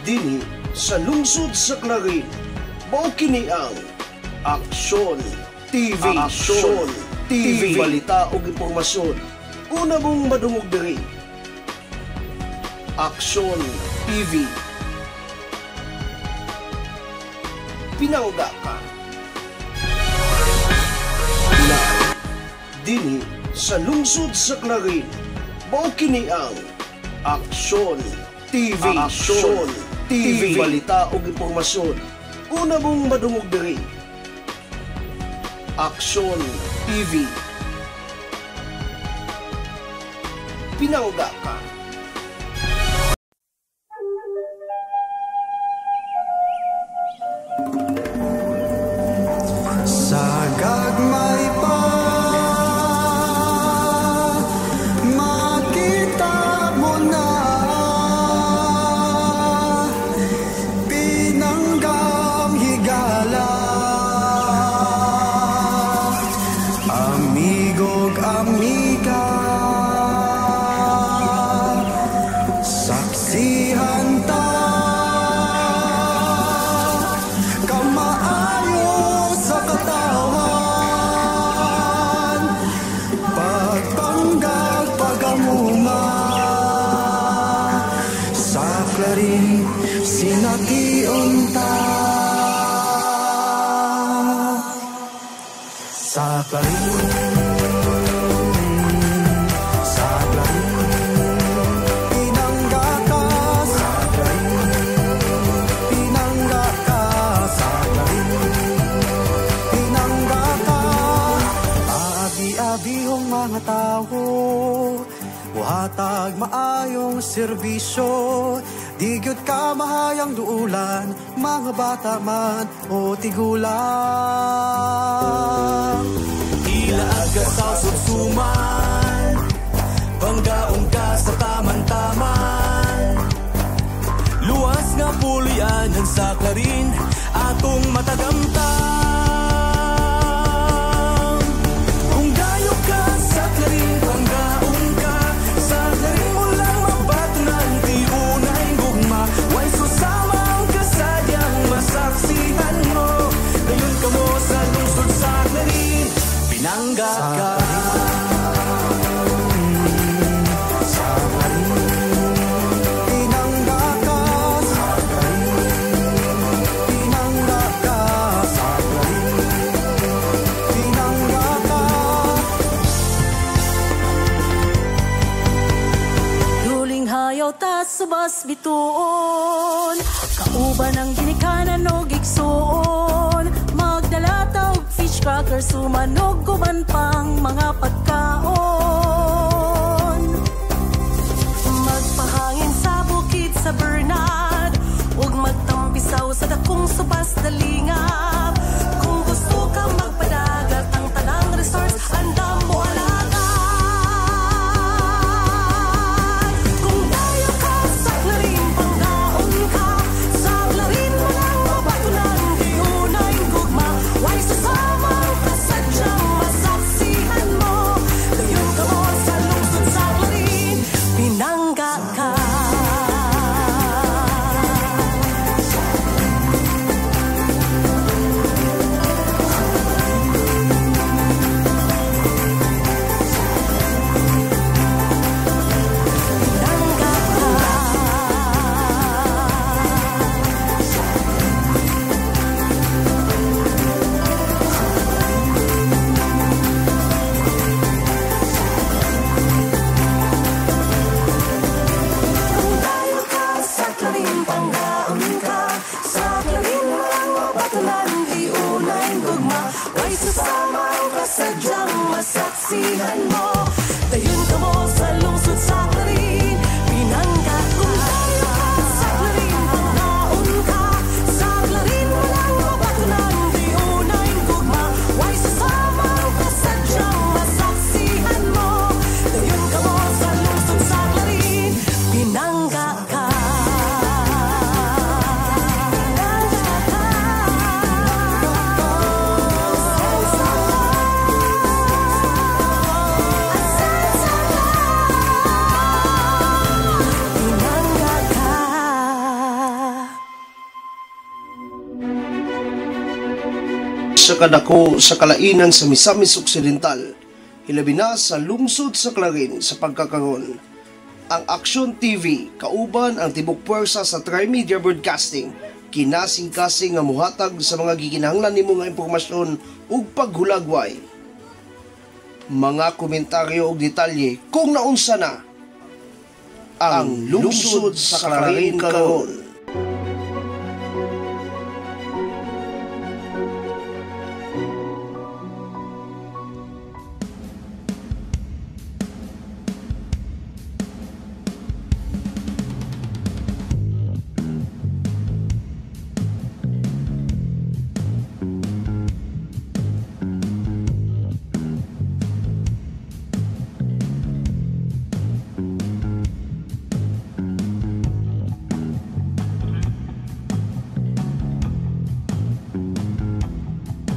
Dinhi sa lungsod sa Clarin, mao kini ang Aksyon TV. Aksyon TV, balita ug impormasyon una mong madungog diri. Aksyon TV, pinangga ka na. Dinhi sa lungsod sa Clarin, mao kini ang Aksyon TV. Aksyon TV, balita ug impormasyon una mong madungog diri. Aksyon TV, pinangga ka. Sa gagmay pa makita mo na pinanggang higala, amigog amiga, saksihan ta kamaayo sa katawan, pagpanggag pagamuma sa Clarin sination ta. Sa Clarin, sa Clarin, pinangga ka. Sa Clarin, pinangga ka. Sa Clarin, pinangga ka. Abi-abihong mga tao, buhatag maayong serbisyo. Di gyud ka mahayang duulan, mga bata man o tigulang. Ilaag ka sa sutsuman, panggaong ka sa taman-taman. Luwas nga pulianan sa Clarin, atong matagamtam. Kung gayo ka sa Clarin, panggaong ka sa Clarin, mo lang mabatunan, di unay gugma. Way susamang kasadyang masaksihan mo. Dayon ka mo sa lungsod sa Clarin, pinangga ka. Sa Clarin, pinangga ka. Sa Clarin, pinangga ka. Sa Clarin, pinangga ka. Duling hayaw ta subas bituon, kauban ang ginikanan o gigsuon. Magdala ta og fish cracker, sumanog guban pang mga pagkaon. Magpahangin sa bukid sa Bernard, ug magtampisaw sa dakong subas dalingap. Kung gusto ka magpadagat, ang tanang resorts andam mo alagad. Kung tayo ka sa Clarin, panggaon ka. Sa Clarin mo lang mabatunan, di unay gugma. Way susamang kasadyang masaksihan mo. Dayon ka mo sa lungsod sa Clarin, pinangga ka. Masaksihan mo, dayon ka mo sa lungsod sa Clarin, pinangga kung tayo ka sa Clarin, panggaon ka. Sa Clarin mo lang mabatunan, di unay gugma. Way susamang kasadyang masaksihan mo, dayon ka mo sa lungsod sa Clarin, pinangga ka. Pinangga ka. sa kadako sa kalainan sa Misamis Occidental, hilabi na sa lungsod sa Clarin sa pagkakaroon. Ang Aksyon TV, kauban ang tibok puwersa sa Trimedia Broadcasting, kinasing-kasing nga muhatag sa mga gikinahanglan nimo nga impormasyon ug paghulagway. Mga komentaryo ug detalye kung naunsa na ang lungsod sa Clarin karon.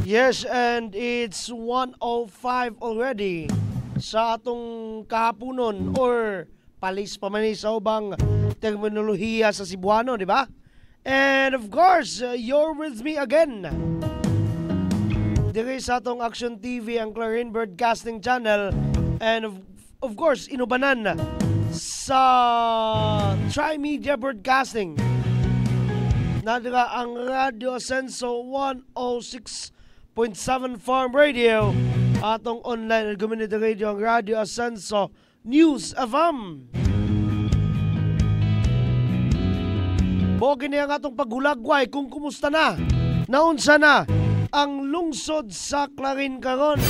Yes, and it's 1:05 already sa atong kahaponon or palis pa man sa ubang terminolohiya sa Cebuano, di ba? And of course, you're with me again. Diri sa atong Aksyon TV, ang Clarin Broadcasting Channel, and of course, inubanan sa Trimedia Broadcasting. Nadira ang Radio Ascenso 106.7 Farm Radio, atong online at community radio ang Radio Ascenso News FM. Bogin niya ang atong paghulagway kung kumusta na, naunsa na ang lungsod sa Clarin karon.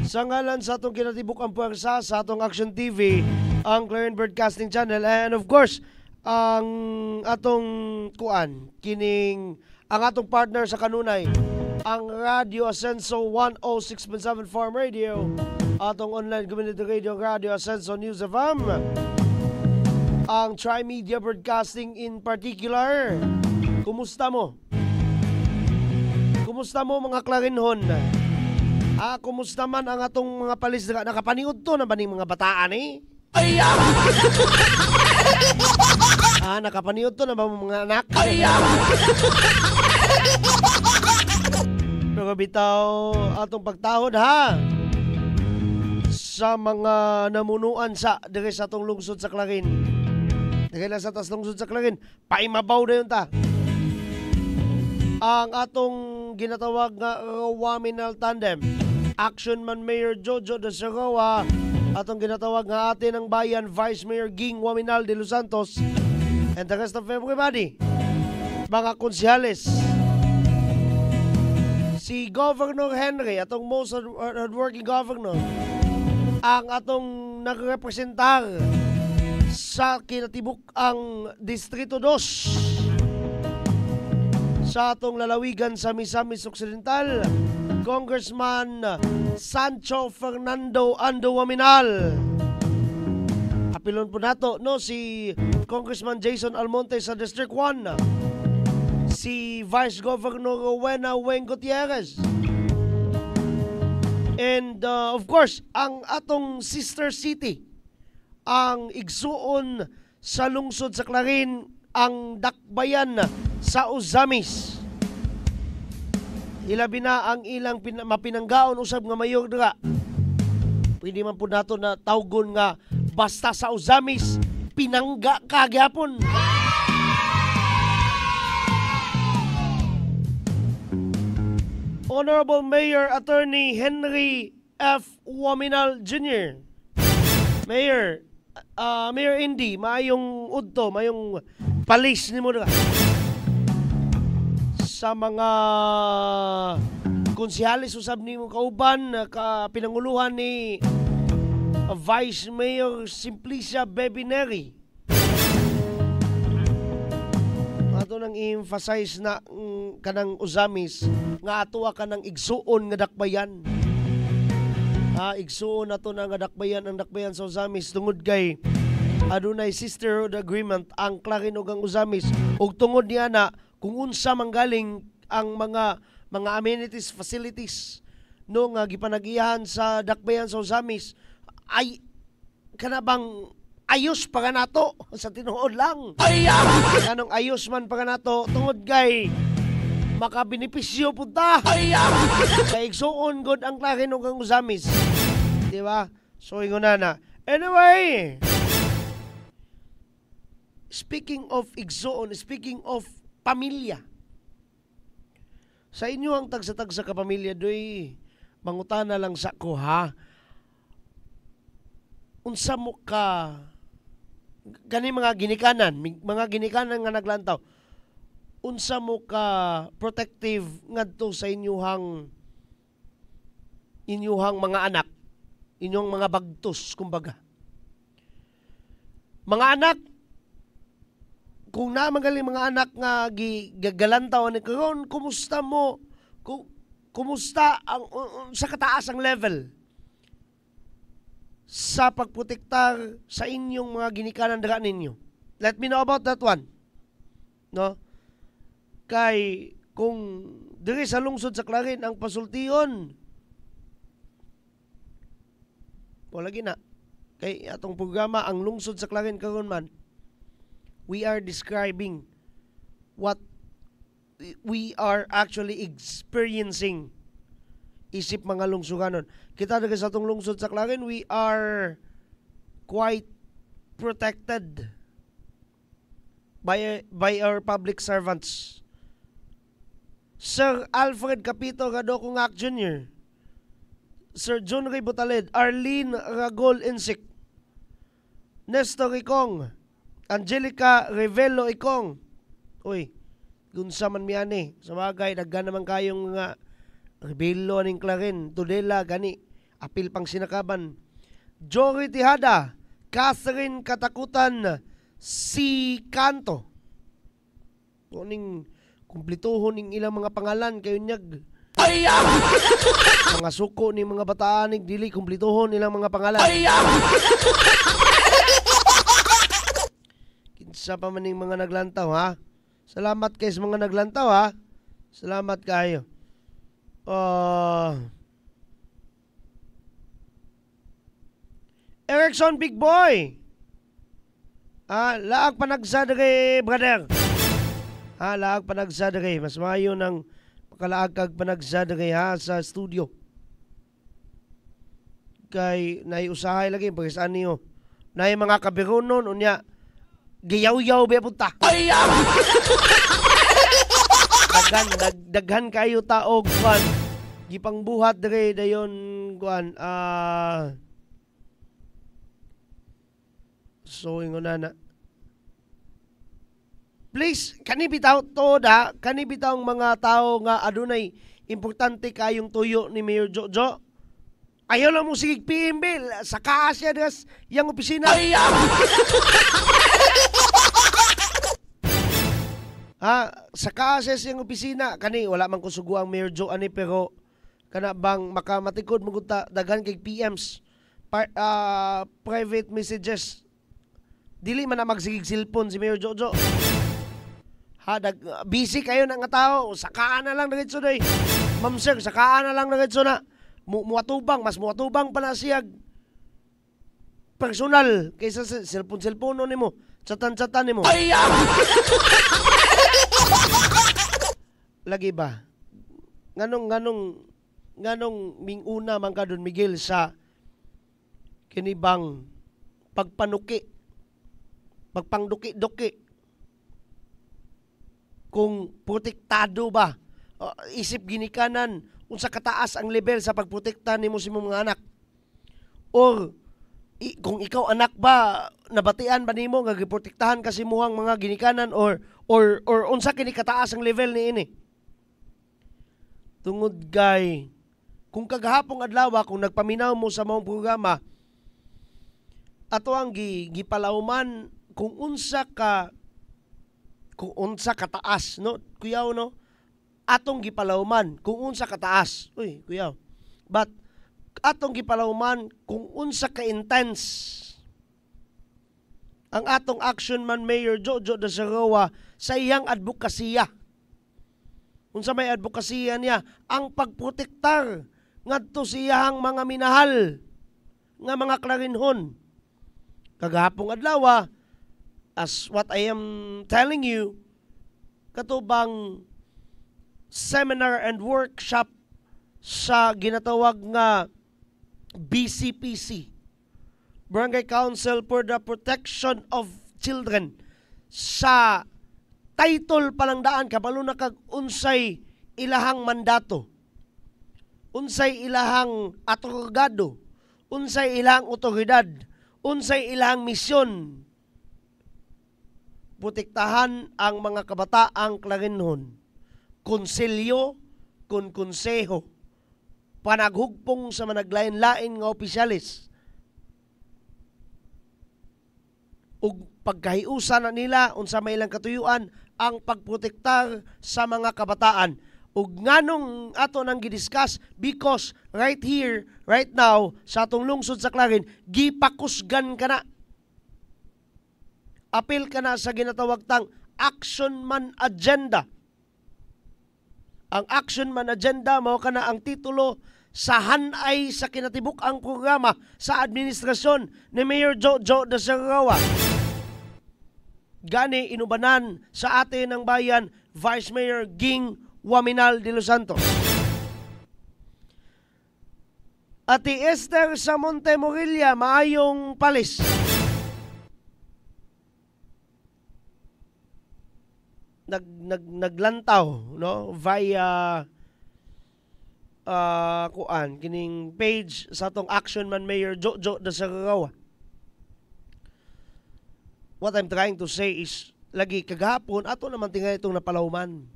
Sa ngalan sa atong kinatibuk ang puwersa sa atong Aksyon TV, ang Clarin Broadcasting Channel, and of course, ang atong kining ang atong partner sa kanunay, ang Radio Ascenso 106.7 Farm Radio, atong online community radio, Radio Ascenso News FM, ang Trimedia Broadcasting in particular. Kumusta mo? Kumusta mo mga Clarinhon? Kumusta man ang atong mga palis? Nakapaniod to na ba ning mga bataan eh? Nakapaniod to na ba mga anak? Pero bitaw atong pagtahod ha sa mga namunuan sa diri sa atong lungsod sa Clarin. Diri lang sa tas lungsod sa Clarin, paimabaw na yun ta. Ang atong ginatawag nga Waminal Tandem, Action Man Mayor Jojo de Sarawa, atong ginatawag nga Ate ng Bayan Vice Mayor Ging Waminal de Los Santos, and the rest of everybody, mga konsyales, si Governor Henry, atong most hardworking governor, ang atong nagrepresentar sa kinatibuk ang Distrito 2 sa atong lalawigan sa Misamis Occidental, Congressman Sancho Fernando Ando Waminal. Apilon po nato no si Congressman Jason Almonte sa District 1, si Vice Governor Rowena Weng Gutierrez, and of course ang atong sister city, ang igsuon sa lungsod sa Clarin, ang Dakbayan sa Ozamis. Ilabi na ang ilang mapinanggaon usab nga mayor dira. Pwede man po nato na tawgon nga basta sa Ozamis pinangga kagyapon. Honorable Mayor Attorney Henry F. Waminal Jr. Mayor, Mayor Indy, mayong udto, mayong palis ni mo dira sa mga konsyales usab ni mo kauban pinanguluhan ni Vice Mayor Simplicia Bebineri. Ato nang i-emphasize na kanang Ozamis nga atoa kanang igsuon nga dakbayan. Igsuon nato na nga dakbayan, ang dakbayan sa Ozamis tungod kay adunay sisterhood agreement ang Clarin ug ang Ozamis, ug tungod niya na kung unsa manggaling ang mga amenities, facilities no nga gipanagihan sa dakbayan sa Ozamis ay kanabang ayos pa ka nato sa tinuod lang. Anong ayos man pa ka nato tungod kay makabinipisyo punta. Kay igsuon god ang Clarin ug ang Usamis. Di ba? So ingon na. Anyway, speaking of igsuon, speaking of pamilya. Sa inyo ang tagsa-tagsa ka pamilya doy, mangutana lang sa ko ha. Unsa mo ka gani mga ginikanan nga naglantaw. Unsa mo ka protective ngadto sa inyong mga anak, inyong mga bagtos kumbaga. Mga anak, kung namagaling mga anak nga gagalantaw ni karon, kumusta mo? Kumusta ang sa kataas ang level sa pagprotektar sa inyong mga ginikanan dira ninyo? Let me know about that one. No? Kay kung diri sa lungsod sa Clarin ang pasultion, wala gina. Kay atong programa ang lungsod sa Clarin karon man, we are describing what we are actually experiencing isip mga lungsuganon. Kita diri sa atong lungsod sa Clarin, we are quite protected by our public servants. Sir Alfred Capito Gadokongak Jr., Sir John Ray Butaled, Arlene Ragol Insik, Nestor Ikong, Angelica Revelo Ikong. Uy, gunsa man miyani. Sa bagay, daggan naman kayong mga Revelo ning Clarin, Tudela, gani, apil pang sinakaban. Jory Tihada, Catherine Katakutan, si Kanto. Kuning kumplituhon ning ilang mga pangalan kayo nyag. Mga suko ni mga bataan ning dili kumplituhon ilang mga pangalan. Kinsa pa man ning mga naglantaw ha. Salamat kay sa mga naglantaw ha. Salamat kayo. Erickson Big Boy. Laag panagsa diri brother. Laag panagsa diri. Mas maayo ng pakalaag kag panagsa diri ha sa studio. Kay naiusahay lagi pagkasaan niyo. Nay mga kabirunon unya giyaw-yaw ba punta. Daghan kayo taog kwan. Gipang buhat diri dayon kwan. So ingon na. Please, kani bitaw to da, kani bitaw mga tao nga adunay importante kayong tuyo ni Mayor Jojo. Ayaw lang mo sige PM bill sa kaasya des yang opisina. Sa kaasya yang opisina kani wala man ko suguang Mayor Jo ani pero kana bang makamatikod mo daghan kay PMs private messages. Dili man na magsigig cellphone si Mayor Jojo. Busy kayo na nga tao, sakaan na lang na gitso doy. Ma'am sir, sakaan na lang na gitso na. Mas muatubang pa na siyag personal kaysa sa cellphone ni mo. Chatan ni mo. Lagi ba? Nganong minguna man ka dun Miguel sa kinibang pagpangduki-duki. Kung protektado ba, isip ginikanan, unsa kataas ang level sa pagprotekta nimo sa mga anak. Or kung ikaw anak ba, nabatian ba nimo nga giprotektahan kasi muhang mga ginikanan or unsa kini kataas ang level ni ini. Tungod gay, kung kagahapong adlaw kung nagpaminaw mo sa mong programa, ato ang gipalawman kung unsa kataas, no? Kuyaw, no? Atong gipalawman kung unsa kataas. Uy, kuyaw. But atong gipalawman kung unsa ka-intense ang atong action man Mayor Jojo Dasarawa sa iyang advokasya. Unsa may advokasya niya? Ang pagprotektar ngadto sa iyang mga minahal nga mga Clarinhon. Kagahapong adlaw, as what I am telling you, katubang seminar and workshop sa ginatawag nga BCPC, Barangay Council for the Protection of Children. Sa title palang daan, kabalo na kag unsay ilahang mandato, unsay ilahang atorgado, unsay ilahang otoridad, unsay ilahang misyon. Protektahan ang mga kabataang Clarinhon. Konselyo kun konseho, panaghugpong sa managlain-lain nga opisyalis, ug pagkahiusa na nila unsa may ilang katuyuan ang pagprotektar sa mga kabataan. Ug nganong ato nang gidiscuss because right here, right now, sa atong lungsod sa Clarin, gipakusgan ka na. Apil ka na sa ginatawag tang Action Man Agenda. Ang Action Man Agenda, mao kana ang titulo sa hanay sa kinatibuk ang programa sa administrasyon ni Mayor Jojo Dasarawa. Gani inubanan sa atin ng bayan, Vice Mayor Ging Waminal de Los Santos. Ati Esther sa Montemorilla, maayong palis. Naglantaw, no, via kining page sa atong Action Man Mayor Jojo Dasarawa. What I'm trying to say is, lagi kagahapon ato naman tingay itong napalahuman.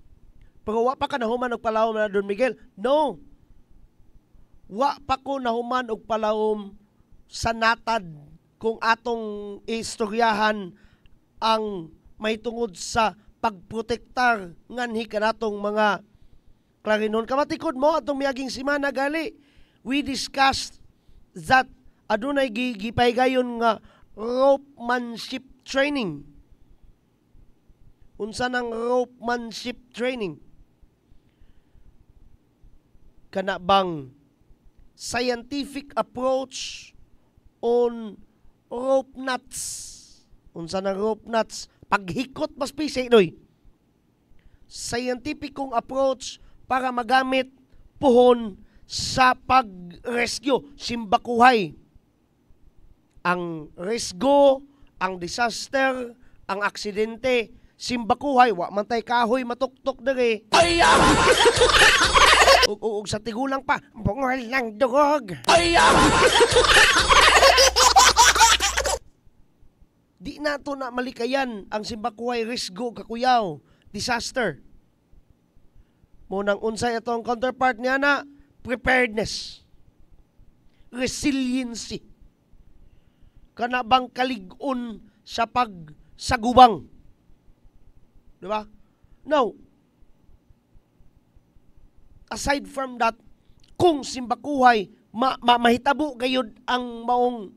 Pero wa pa ka nahuman og palahom na Don Miguel. No. Wa pa ko nahuman og palahom sa natad kung atong istoryahan ang may tungod sa pagprotektar nganhi kanatong mga Clarinhon. Kamatikod mo atong miaging semana gali, we discussed that adunay gipaygayon nga ropemanship training. Unsa nang ropemanship training? Kana bang scientific approach on rope knots? Unsa nang rope knots? Paghikot mas pisay doy. Scientificong approach para magamit puhon sa pag-rescue, simbakuhay. Ang resgo, ang disaster, ang aksidente, simbakuhay, wa man tay kahoy matuktok dere. Ug sa tigulang pa, bungol ng dugog. Di na to na malikayan ang simbakuhay, resgo, kakuyaw, disaster. Munang unsay atong counterpart niya na preparedness, resiliency. Kana bang kalig-on sa pagsagubang. Di ba? Now, aside from that, kung simbakuhay, mahitabo gayud ang maong,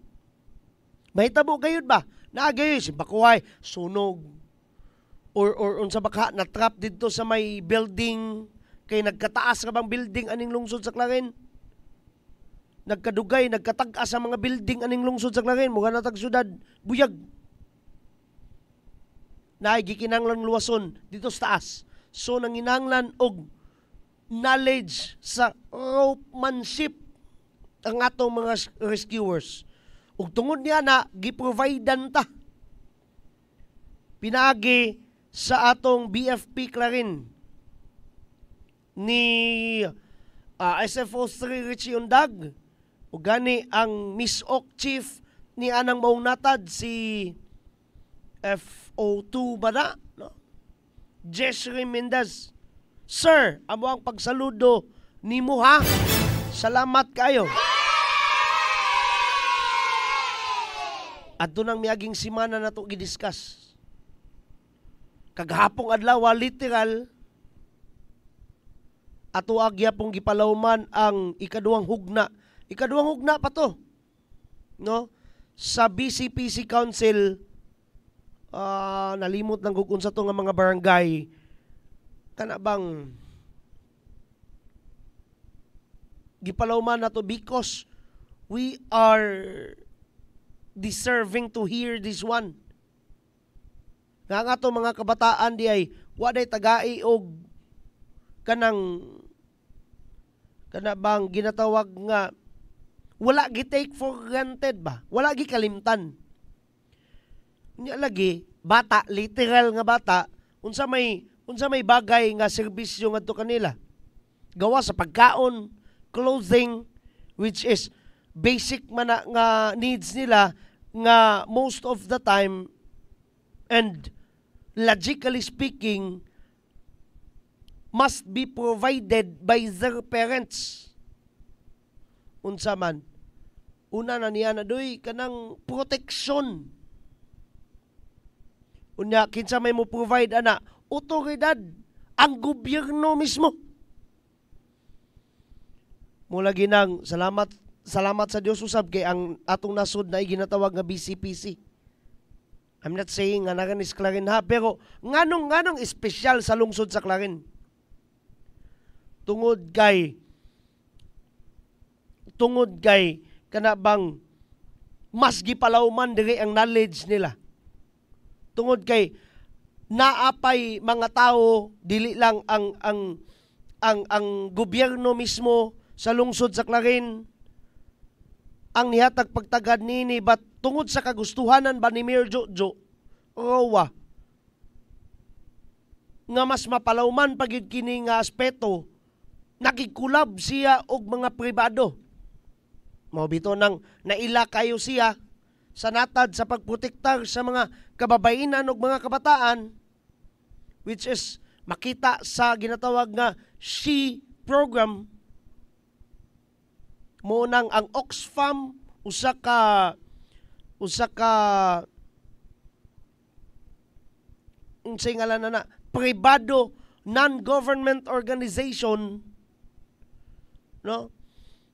mahitabo gayud ba? Naagay simbakuhay, sunog, or unsa baka na-trap dito sa may building, kay nagkataas ka bang building aning lungsod sa Clarin? Nagkadugay, nagkatag-as sa mga building aning lungsod sa Clarin, mukha natag syudad, buyag. Naigikinanglan luwason dito sa taas. So nanginanglan og knowledge sa ropemanship ang atong mga rescuers. Ug tungod niya na giprovidean ta pinagi sa atong BFP Clarin ni SFO3 Richie Undag, ug gani ang Miss Ok Chief ni anang maong natad si FO2 ba na? No? Jeshry Mendez. Sir, amo ang pagsaludo ni mo ha. Salamat kayo. At doon ang miaging simana na ito gidiscuss. Kaghapong adlaw, literal, ato agya pong gipalawman ang ikaduhang hugna. Ikaduhang hugna pa to. No? Sa BCPC Council, nalimot ng gugun sa to nga mga barangay, kana bang gipalawman na to because we are deserving to hear this one. Nga to mga kabataan di ay waday tagai og kanang kana bang ginatawag nga wala gi take for granted ba? Wala gi kalimtan. Nya lagi bata, literal nga bata, unsa may bagay nga serbisyo ngadto kanila. Gawa sa pagkaon, clothing, which is basic man nga needs nila nga most of the time and logically speaking must be provided by their parents. Unsa man, una na niya na doy kanang protection. Unya kinsa may mo provide ana, otoridad, ang gobyerno mismo. Mula ginang salamat sa Dios usab kay ang atong nasod na ginatawag nga BCPC. I'm not saying nga naganis Clarin ha, pero nganong espesyal sa lungsod sa Clarin. Tungod kay kana bang mas gipalawman diri ang knowledge nila. Tungod kay naapay mga tao dili lang ang gobyerno mismo sa lungsod sa Clarin ang nihatag pagtagad nini, but tungod sa kagustuhanan ba ni Mayor Jojo Roa nga mas mapalawman pagid kini nga aspeto, nakigkulab siya og mga pribado. Mao bito nang naila kayo siya sa natad sa pagprotektar sa mga kababainan ug mga kabataan, which is makita sa ginatawag nga SHE program. Mo nang ang Oxfam usa ka unsay ngalan na pribado non-government organization, no?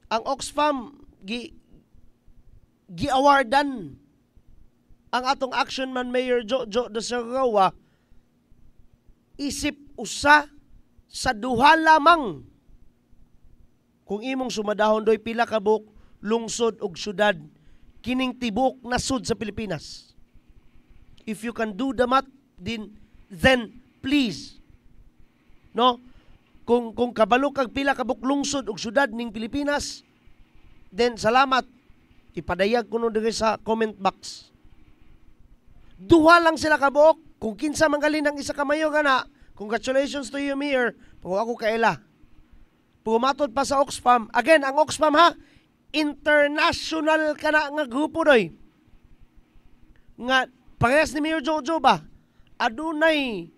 Ang Oxfam gi-awardan ang atong action man Mayor Jojo de Serroa isip usa sa duha lamang kung imong sumadahon doy pila ka buok lungsod ug syudad kining tibok nasud sa Pilipinas. If you can do the math then please, no, kung kabalo kag pila ka buok lungsod ug syudad ning Pilipinas, then salamat, ipadayag ko no diri sa comment box. Duha lang sila ka buok, kung kinsa manggalin ang isa ka mayo kana, congratulations to you Mayor, pero ako kaila. Pumatod pa sa Oxfam. Again, ang Oxfam ha, international ka na nga grupo doy. Nga, parehas ni Mayor Jojo ba? Adunay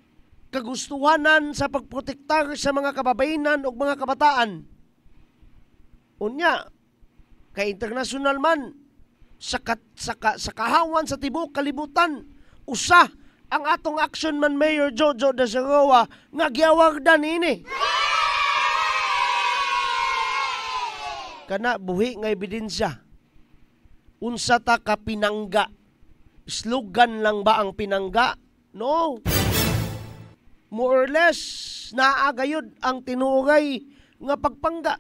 kagustuhanan sa pagprotektar sa mga kababainan o mga kabataan. Unya, kay international man, sa kahawan sa tibok kalibutan, usa ang atong action man Mayor Jojo de Serroa nga giawardan ini. Kana buhi nga ebidensya. Unsa ta ka pinangga? Slogan lang ba ang pinangga? No. More or less, naagayod ang tinuray nga pagpangga.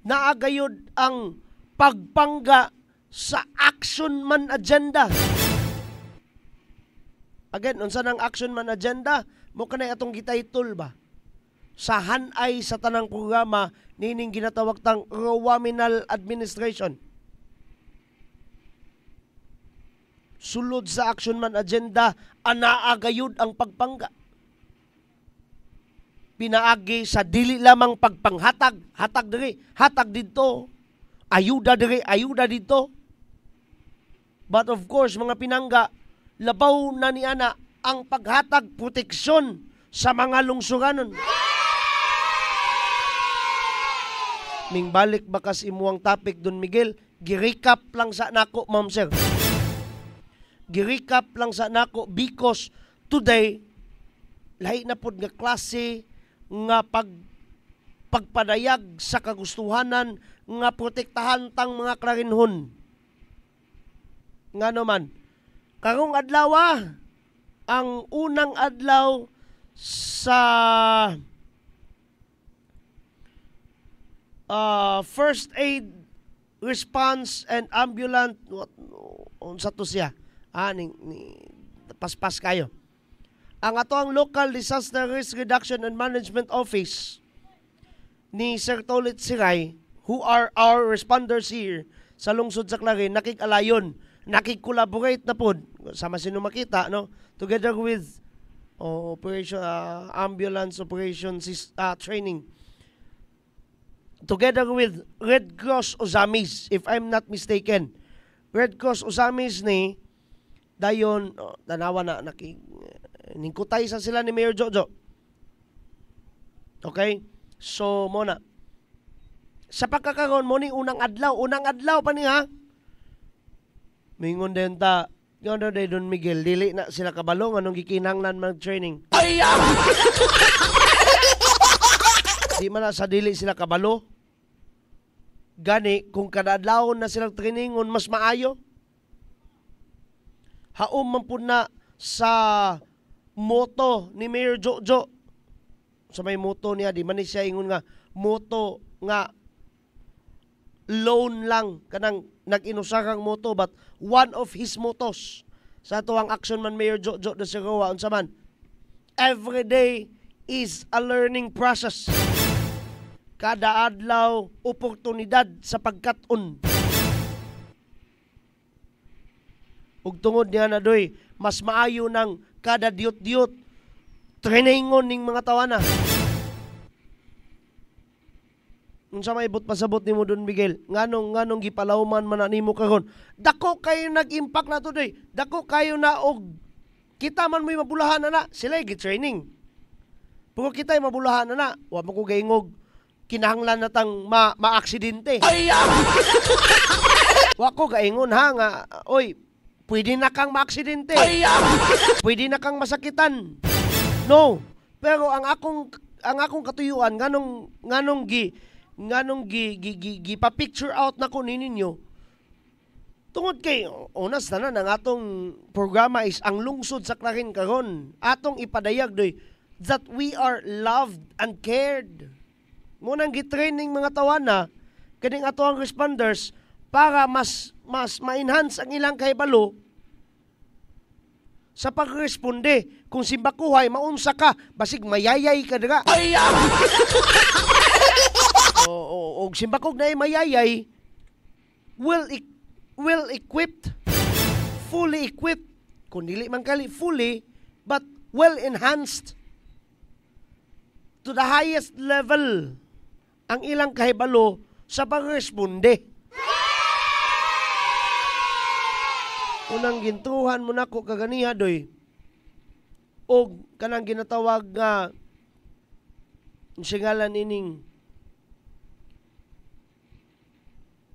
Naagayod ang pagpangga sa action man agenda. Again, unsa nang action man agenda? Mo kanay atong gititle ba? Sa hanay sa tanang programa nining ginatawag tang Rowaminal Administration. Sulod sa action man agenda, anaagayod ang pagpangga. Pinaagi sa dili lamang pagpanghatag, hatag diri, hatag dito, ayuda diri, ayuda dito. But of course, mga pinangga, labaw na ni ana ang paghatag proteksyon sa mga lungsuranon. Ming balik bakas imuang topic Don Miguel, gi-recap lang sa nako ma'am sir. Gi-recap lang sa nako because today lahi na pod nga klase nga pagpadayag sa kagustuhanan nga protektahan tang mga Clarinhon. Nga naman, karong adlaw ang unang adlaw sa first aid response and ambulance unsa to siya ning paspas kayo ang ato ang Local Disaster Risk Reduction and Management Office ni Sir Tolit Siray, who are our responders here sa lungsod sa Clarin, nakik-alayon, nakik-collaborate na pod, sama sino makita, no? Together with operation ambulance operations training. Together with Red Cross Ozamis, if I'm not mistaken. Red Cross Ozamis ni dayon tanawa na ningkutay sa sila ni Mayor Jojo. Okay? So mona. Sa pagkakaroon mo ni unang adlaw pa ni ha. Mingon din ta, yun day Don Miguel, dili na sila kabalo anong gikinahanglan mag-training. Di man na sa dili sila kabalo. Gani, kung kadadlawon na silang trainingon, mas maayo. Haom man po na sa moto ni Mayor Jojo. Sa may moto niya, di man ni siya ingon nga, moto nga, loan lang, kanang nag-inusarang moto, but one of his motos, sa tuwang action man Mayor Jojo de Siroa, unsa man, every day is a learning process. Kada adlaw, oportunidad sa pagkat-on. Ug tungod niya na doy, mas maayo ng kada diyot-diyot, trainingon ning mga tawana. Unsa may ibot pasabot nimo Don Miguel? Nganong gipalawman man nimo karon? Dako kayo nag-impact na to doy. Dako kayo na og kita man may mabulahan na sila gi-training. Pero kita ay mabulahan na wa mo ko gaingog kinahanglan natang ma-aksidente. Wa ko gaingon ha nga, oy, pwede na kang ma-aksidente. Pwede na kang masakitan. No. Pero ang akong katuyuan nganong pa-picture out na ko ninyo. Tungod kay unas na ang atong programa is ang lungsod sa Clarin karon. Atong ipadayag doy that we are loved and cared. Munang gitraining mga tawana kaning ato ang responders para mas ma-enhance ang ilang kahibalo sa pagresponde. Kung simbakuhay maunsa ka basig mayayay ka dira. o simbakog na mayayay well equipped, fully equipped, kung dili man kali fully, but well enhanced to the highest level ang ilang kahibalo sa pagresponde. Unang gintuhan mo na ko kaganiha doy o kanang ginatawag nga singalan ining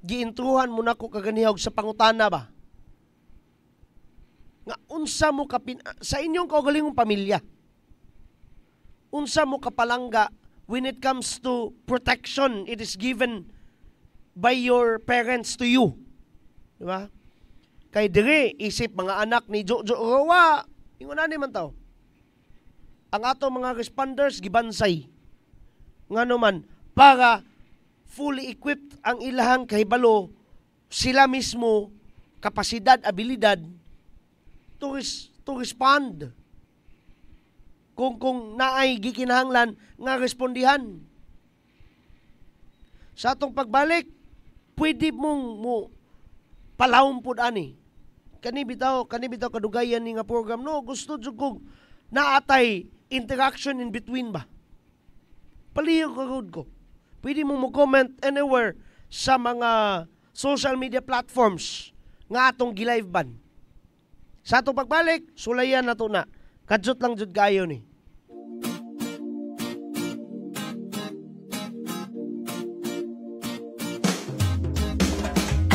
giintruhan mo na ko kaganiha sa pangutana ba nga unsa mo sa inyong kaugalingong pamilya, unsa mo kapalangga when it comes to protection it is given by your parents to you, di ba? Kay dire isip mga anak ni Jojo Rowa, ingon ani man taw. Ang ato mga responders gibansay ngano man para fully equipped ang ilahang kahibalo, sila mismo kapasidad, abilidad to respond. Kung naay gikinahanglan nga respondihan. Sa atong pagbalik, pwede mong palawon pud ani. Kani bitaw kadugayan ni nga program no, gusto jud kog naatay interaction in between ba. Palihog kagud ko. Pwede mo comment anywhere sa mga social media platforms nga atong gi-live ban. Sa atong pagbalik, sulayan na to na. Kadyot lang jud kayo ni.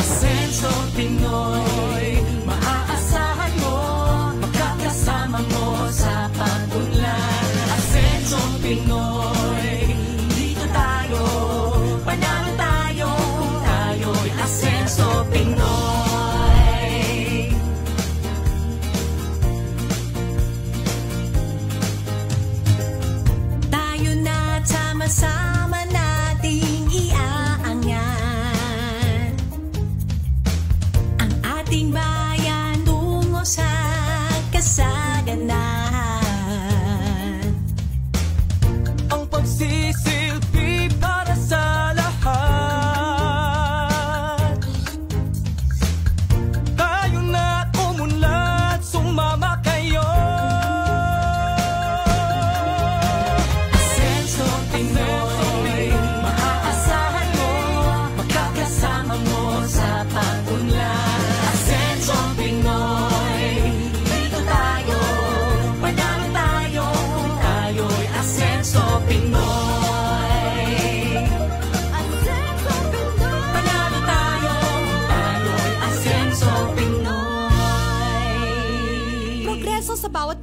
Asenso Pinoy, maaasahan mo, makakasama mo sa pag-unlad. Asenso Pinoy, dito tayo, panalo tayo, kung tayo'y Asenso Pinoy. Tayo na sama-sama nating iaangat ang ating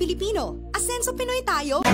Pilipino. Asenso Pinoy tayo.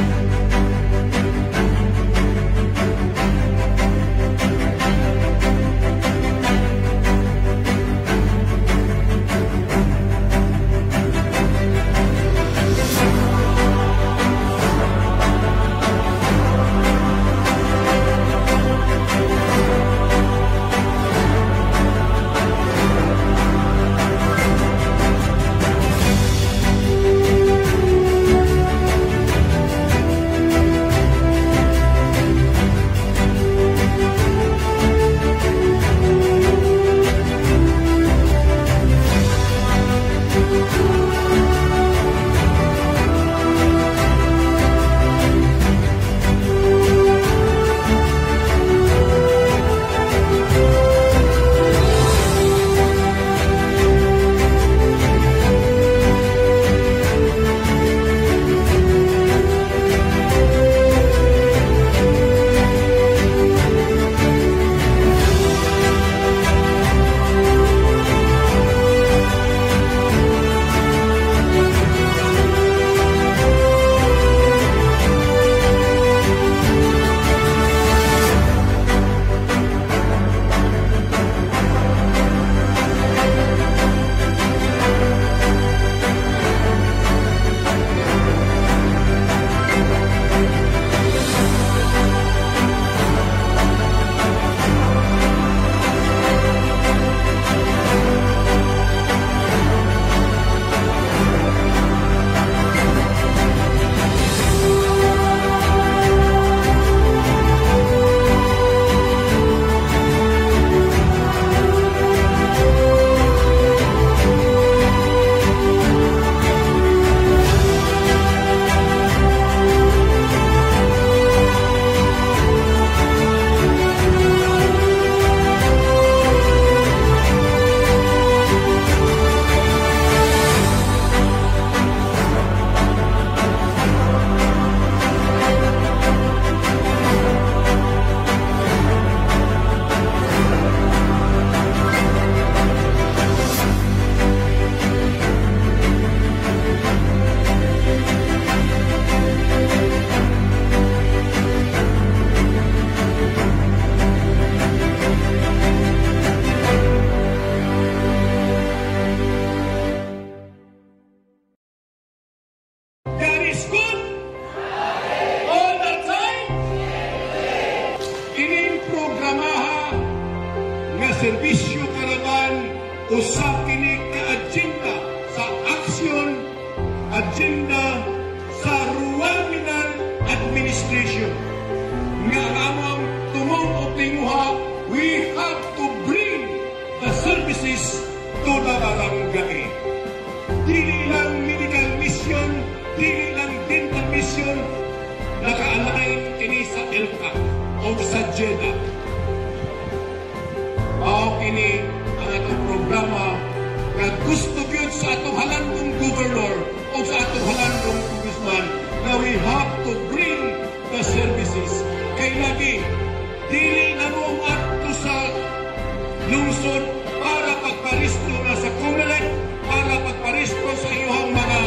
serbisyo karaban usa kini ka agenda sa aksyon agenda sa Rural Administration nga among tumong og tinguha, we have to bring the services to the barangay. Dili lang medical mission, dili lang dental mission, naka-align kini sa ELCA o sa JEDA. Mao kini ang atong programa nga gusto gyud sa atong halandong governor o sa atong halandong congressman na we have to bring the services. Kay lagi, dili na mo ato sa lungsod para pagparisto na sa COMELEC, para pagparisto sa iyong mga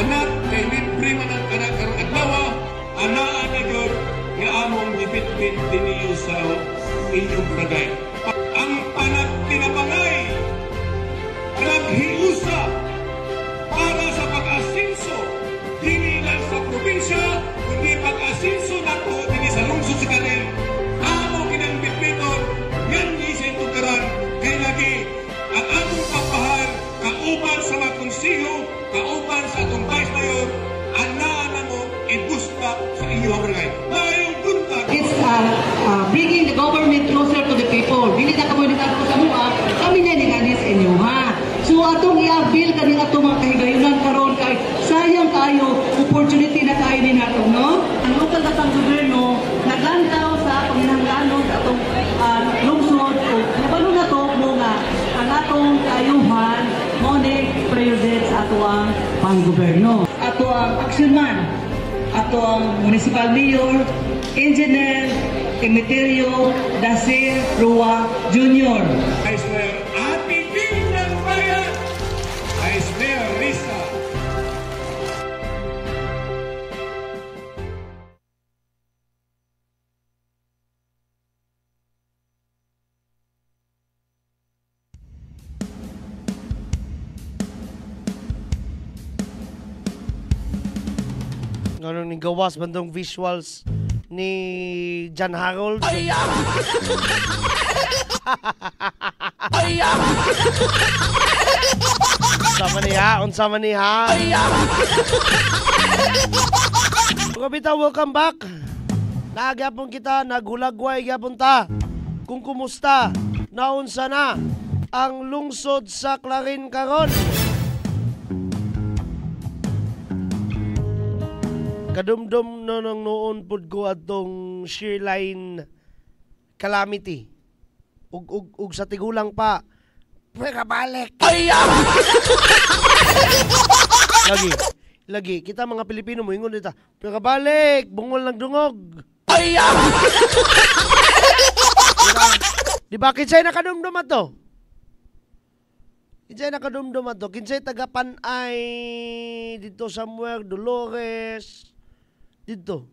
anak, kay libre man ang anak karong adlaw, anaan na gyud nga among gibitbit diniyo sa inyong barangay. Ang panagtinabangay, naghiusa para sa pag-asinso, dili lang sa probinsya, kundi pag-asinso na po dili sa lungsod sa kanil. Amo kinang bitbiton, yan isang tugaran, kay lagi, ang among pagpahal, kauban sa mga konsiho, kauban sa atong vice mayor, anaan na mo, ibusta sa iyong barangay. Mayong buntag! It's bringing the government closer to the people. Dili na komunidad ko sa mga, kami na ninganis inyo, ha? So, atong i-avail kaning atong mga kahigayunan karon kay sayang kayo, opportunity na kayo din nato, no? Ang lokal katang gobyerno, naglantaw sa panginahanglanon sa atong lungsod, o nabalo na to mo nga, ang atong kayuhan, mo ni priority sa ato ang panggobyerno. Ato ang action man, ato ang municipal mayor, engineer, Emeterio Dasir Rua Jr. Vice Mayor Ati Ping ng Bayan, Vice Mayor Risa Anong ning gawas bandong visuals ni John Harold. Unsa man niya. Mga bitaw, welcome back. Naagapon kita, nagulagway gyapon ta. Kung kumusta, naunsa na ang lungsod sa Clarin karon. Kadumdum no nang noon pud ko atong shearline calamity. Ug sa tigulang pa. Pwera balik. Lagi kita mga Pilipino mo ingon dita. Pwera balik, bungol ng dungog. Di ba kinsay nakadumdum ato? Kinsay nakadumdum ato? Kinsay tagapanay dito somewhere Dolores. Dito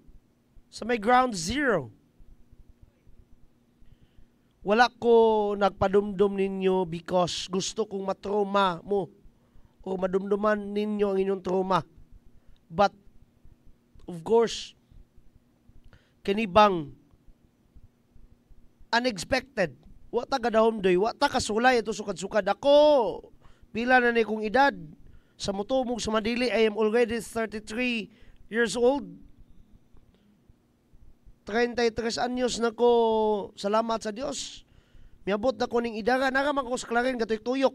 sa may ground zero. Wala ko nagpadumdum ninyo because gusto kong matrauma mo o madumduman ninyo ang inyong trauma. But of course, kanibang unexpected. Wa ta gadahom doy, wa ta kasulay ito sukad-sukad ako. Pila na ni kong edad sa mutumog sa Madili, I am already 33 years old. 33 anyos na ko, salamat sa Dios. Miabot na ko ning idara, naraman ko sa Clarin gatoy tuyok.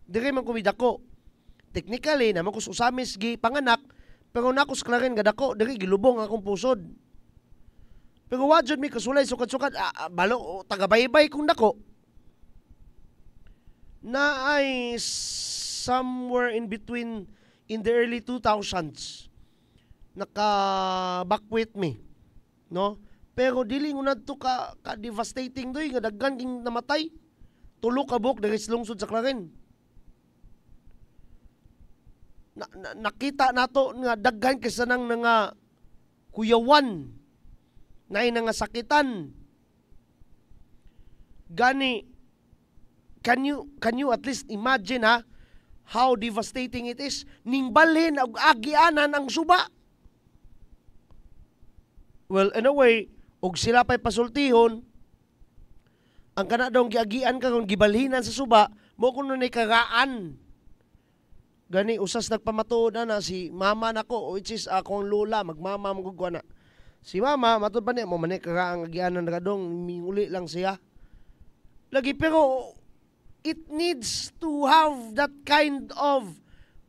Dire man ko midako. Technically, naman ko sa Usamis gi panganak, pero na ko sa Clarin gadako, dire gilubong akong pusod. Pero wadjud mi kasulay sukad-sukad, balo tagabaybay kung dako. Na ay somewhere in between in the early 2000s. Naka-back with me. No? Pero dili ko nadto ka devastating doy nga daghan king namatay. Tulo ka buk diri sa lungsod sa Clarin. Nakita nato nga daghan kaysa nang nga kuyawan na nga sakitan. Gani can you at least imagine how devastating it is ning balhin og agianan ang suba. Well, in a way, og sila pa'y pasultihon, ang kana daw giagian ka kung gibalhinan sa suba, mo kuno ni karaan. Gani, usas nagpamatuod na si mama nako, which is akong lola, magmama magugwa na. Si mama, matod pa niya, mo man karaang agianan na kadong, minguli lang siya. Lagi, pero it needs to have that kind of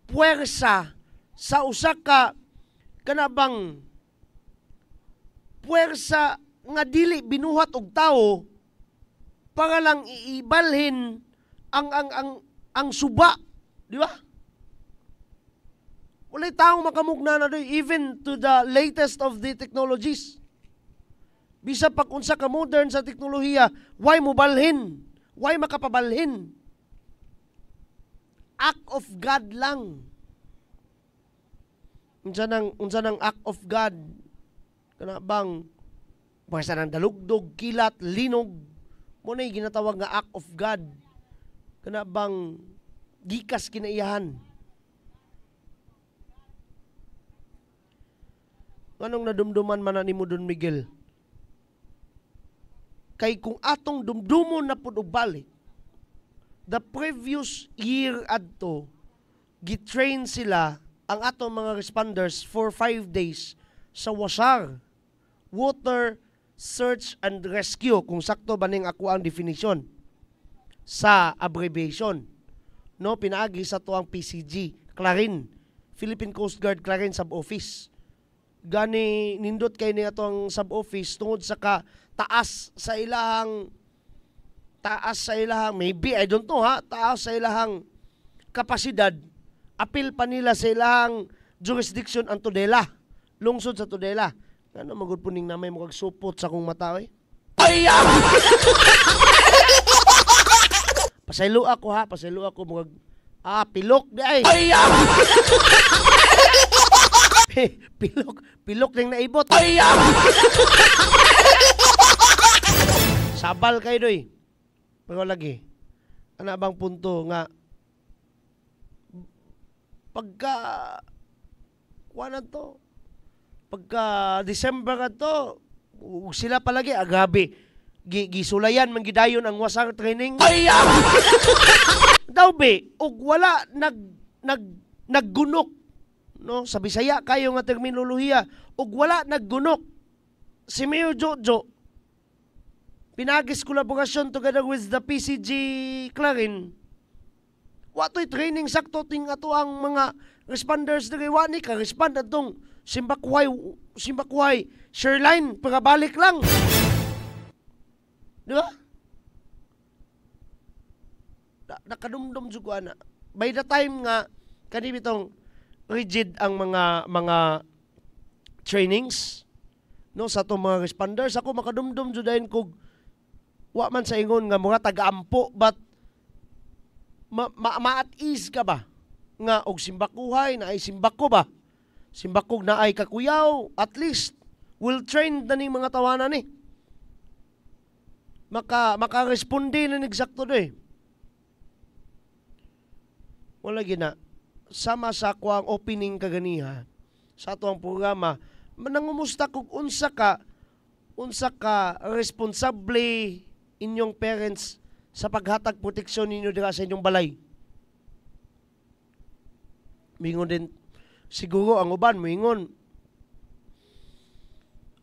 puwersa sa usa ka kanabang puwersa nga dili binuhat og tao para lang iibalhin ang suba, di ba? Walay taong makamugna na doy even to the latest of the technologies. Bisa pag unsa ka modern sa teknolohiya, why mo balhin? Why makapabalhin? Act of God lang. Unsa nang act of God? Kana bang basta nang dalugdog, kilat, linog, mo na ginatawag nga act of God. Kana bang gikas kinaiyahan. Anong nadumduman man ni mo Don Miguel? Kay kung atong dumdumon na pud og balik, the previous year adto, gitrain sila ang atong mga responders for 5 days sa WASAR, Water Search and Rescue, kung sakto ba ning ako ang definition sa abbreviation. No, pinaagi sa tuang PCG, Clarin, Philippine Coast Guard Clarin Sub-Office. Gani nindot kay ni atong sub-office tungod sa taas sa ilahang maybe I don't know taas sa ilahang kapasidad, apil pa nila sa ilahang jurisdiction ang Tudela, lungsod sa Tudela. Ano magud puning namay mo kag supot sa kong mata oy. Pasaylo ako mugag pilok di ay. Pilok ning naibot. Sabal kay doy. Pero lagi, ana bang punto nga pagka kuwanan to, pagka December ato, sila palagi agabi gisulayan man gidayon ang wasar training. Daw be, ug wala naggunok, no, sa Bisaya kayo nga terminolohiya, ug wala naggunok si Mayor Jojo. Pinagis kolaborasyon together with the PCG Clarin. Wato'y training sakto ting ato ang mga responders diri, wani ka respond atong Simbakway Sherline para balik lang. Di ba? Nakadumdum jugo ana. By the time nga kani bitong rigid ang mga trainings, no, sa atong mga responders, ako makadumdum jud dayon kog wa man sa ingon nga mga taga-ampo, but ma-at ease ka ba nga og simbakuhay na ay simbako ba, simbakog na ay kakuyaw, at least will train na ni mga tawanan ni makaresponde na eksakto do eh. Wala gina sama sa ako ang opening kaganiha sa ato ang programa, manangumusta kog unsa ka responsable inyong parents sa paghatag proteksyon ninyo dira sa inyong balay. Mingon din siguro ang uban mingon,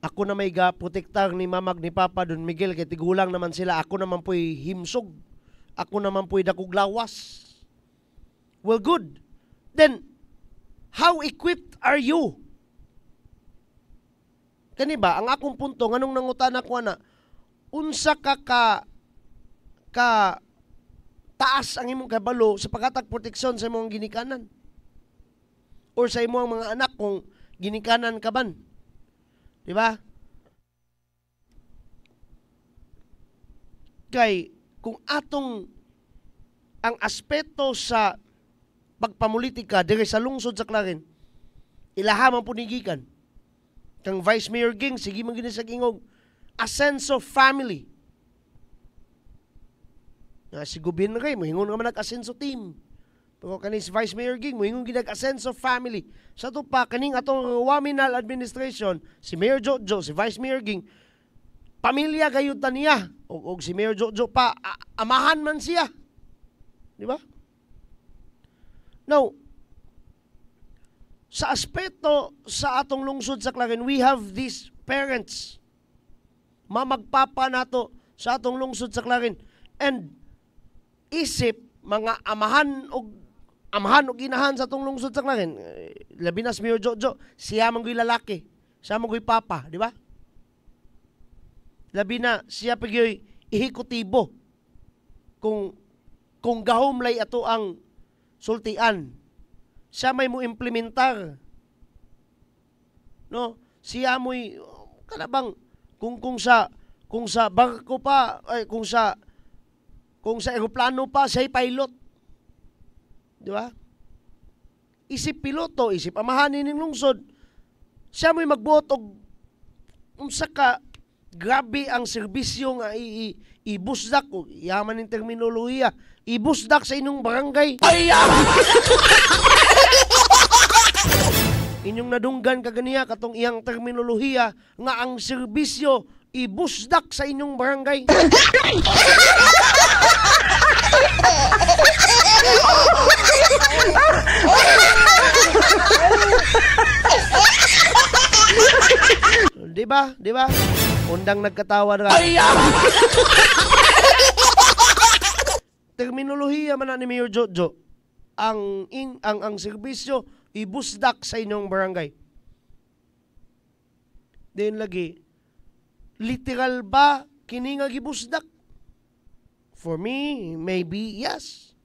ako na may ga-protektar ni mamag ni Papa Don Miguel kay tigulang naman sila, ako naman po'y himsog, ako naman po'y dakog lawas. Well, good. Then, how equipped are you? Kani ba, ang akong punto, nganong nangutana ko na, unsa ka taas ang imong kabalo sa paghatag proteksyon sa imong ginikanan? Or sa imong mga anak kung ginikanan ka ban? Di ba? Kay, kung atong ang aspeto sa pagpamulitika diri sa lungsod sa Clarin, ilahaman punigikan. Kang Vice Mayor Ging, sige man gini sa gingog, a sense of family. Si Gubin kay, mohingon nga man nag-asenso team. Pero kanis Vice Mayor Ging, mohingon ginag a sense of family. Sa to pa, kaning atong Waminal administration, si Mayor Jojo, si Vice Mayor Ging, pamilya gayud ta niya. O si Mayor Jojo pa, amahan man siya. Di ba? Now, sa aspeto sa atong lungsod sa Clarin, we have these parents. Mamagpapa nato sa atong lungsod sa Clarin. And isip mga amahan o ginahan sa atong lungsod sa Clarin. Labi na si Mayor Jojo, siya man gay lalaki, siya man gay papa, di ba? Labi na siya pagyoy ihikutibo kung gahumlay ato ang sultian. Siya may mo implementar. No? Siya mo'y kanabang kung sa barko pa, ay kung sa eroplano pa, siya'y pilot. Di ba? Isip piloto, isip amahanin ng lungsod. Siya mo'y magbuot og unsa ka grabe ang serbisyo nga ibusdak o yaman ng terminolohiya, ibusdak sa inyong barangay. Inyong nadunggan kaganiya katong iyang terminolohiya nga ang serbisyo ibusdak sa inyong barangay. Di ba? Undang nagkatawa na. Terminolohiya man na ni Mayor Jojo. Ang serbisyo ibusdak sa inyong barangay. Then lagi, literal ba kini nga gibusdak? For me, maybe yes.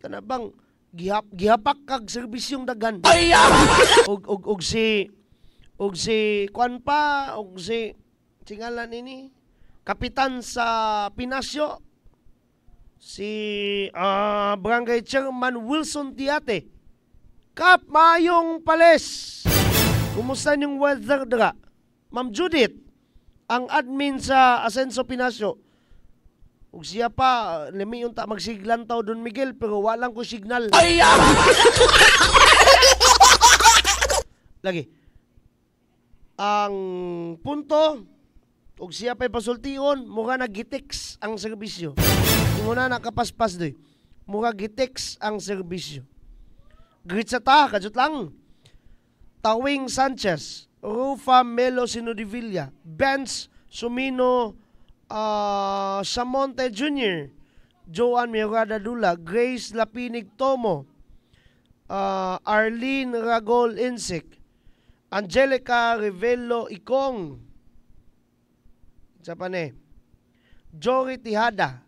Kanabang gihapak kag serbisyong dagan. Og si kuan pa, og si tingalan ini kapitan sa Pinasyo, si Barangay Chairman Wilson Tiate. Kap, mayong pales. Kumusta yung weather dira? Ma'am Judith, ang admin sa Asenso Pinasyo. Ug siya pa, limi yung magsiglan tao Don Miguel, pero walang ko signal. Lagi, Ang punto, ug siya pa'y pasultion, mura nag-gitex ang serbisyo. Muna nakapaspas doy. Mura gitex ang serbisyo. Grit sa ta, kadyot lang. Tawing Sanchez, Rufa Melo Sinodivilla, Benz Sumino Samonte Jr., Joan Mirada Dula, Grace Lapinig Tomo, Arlene Ragol Insik, Angelica Rivelo Ikong, sa pane, Jory Tihada.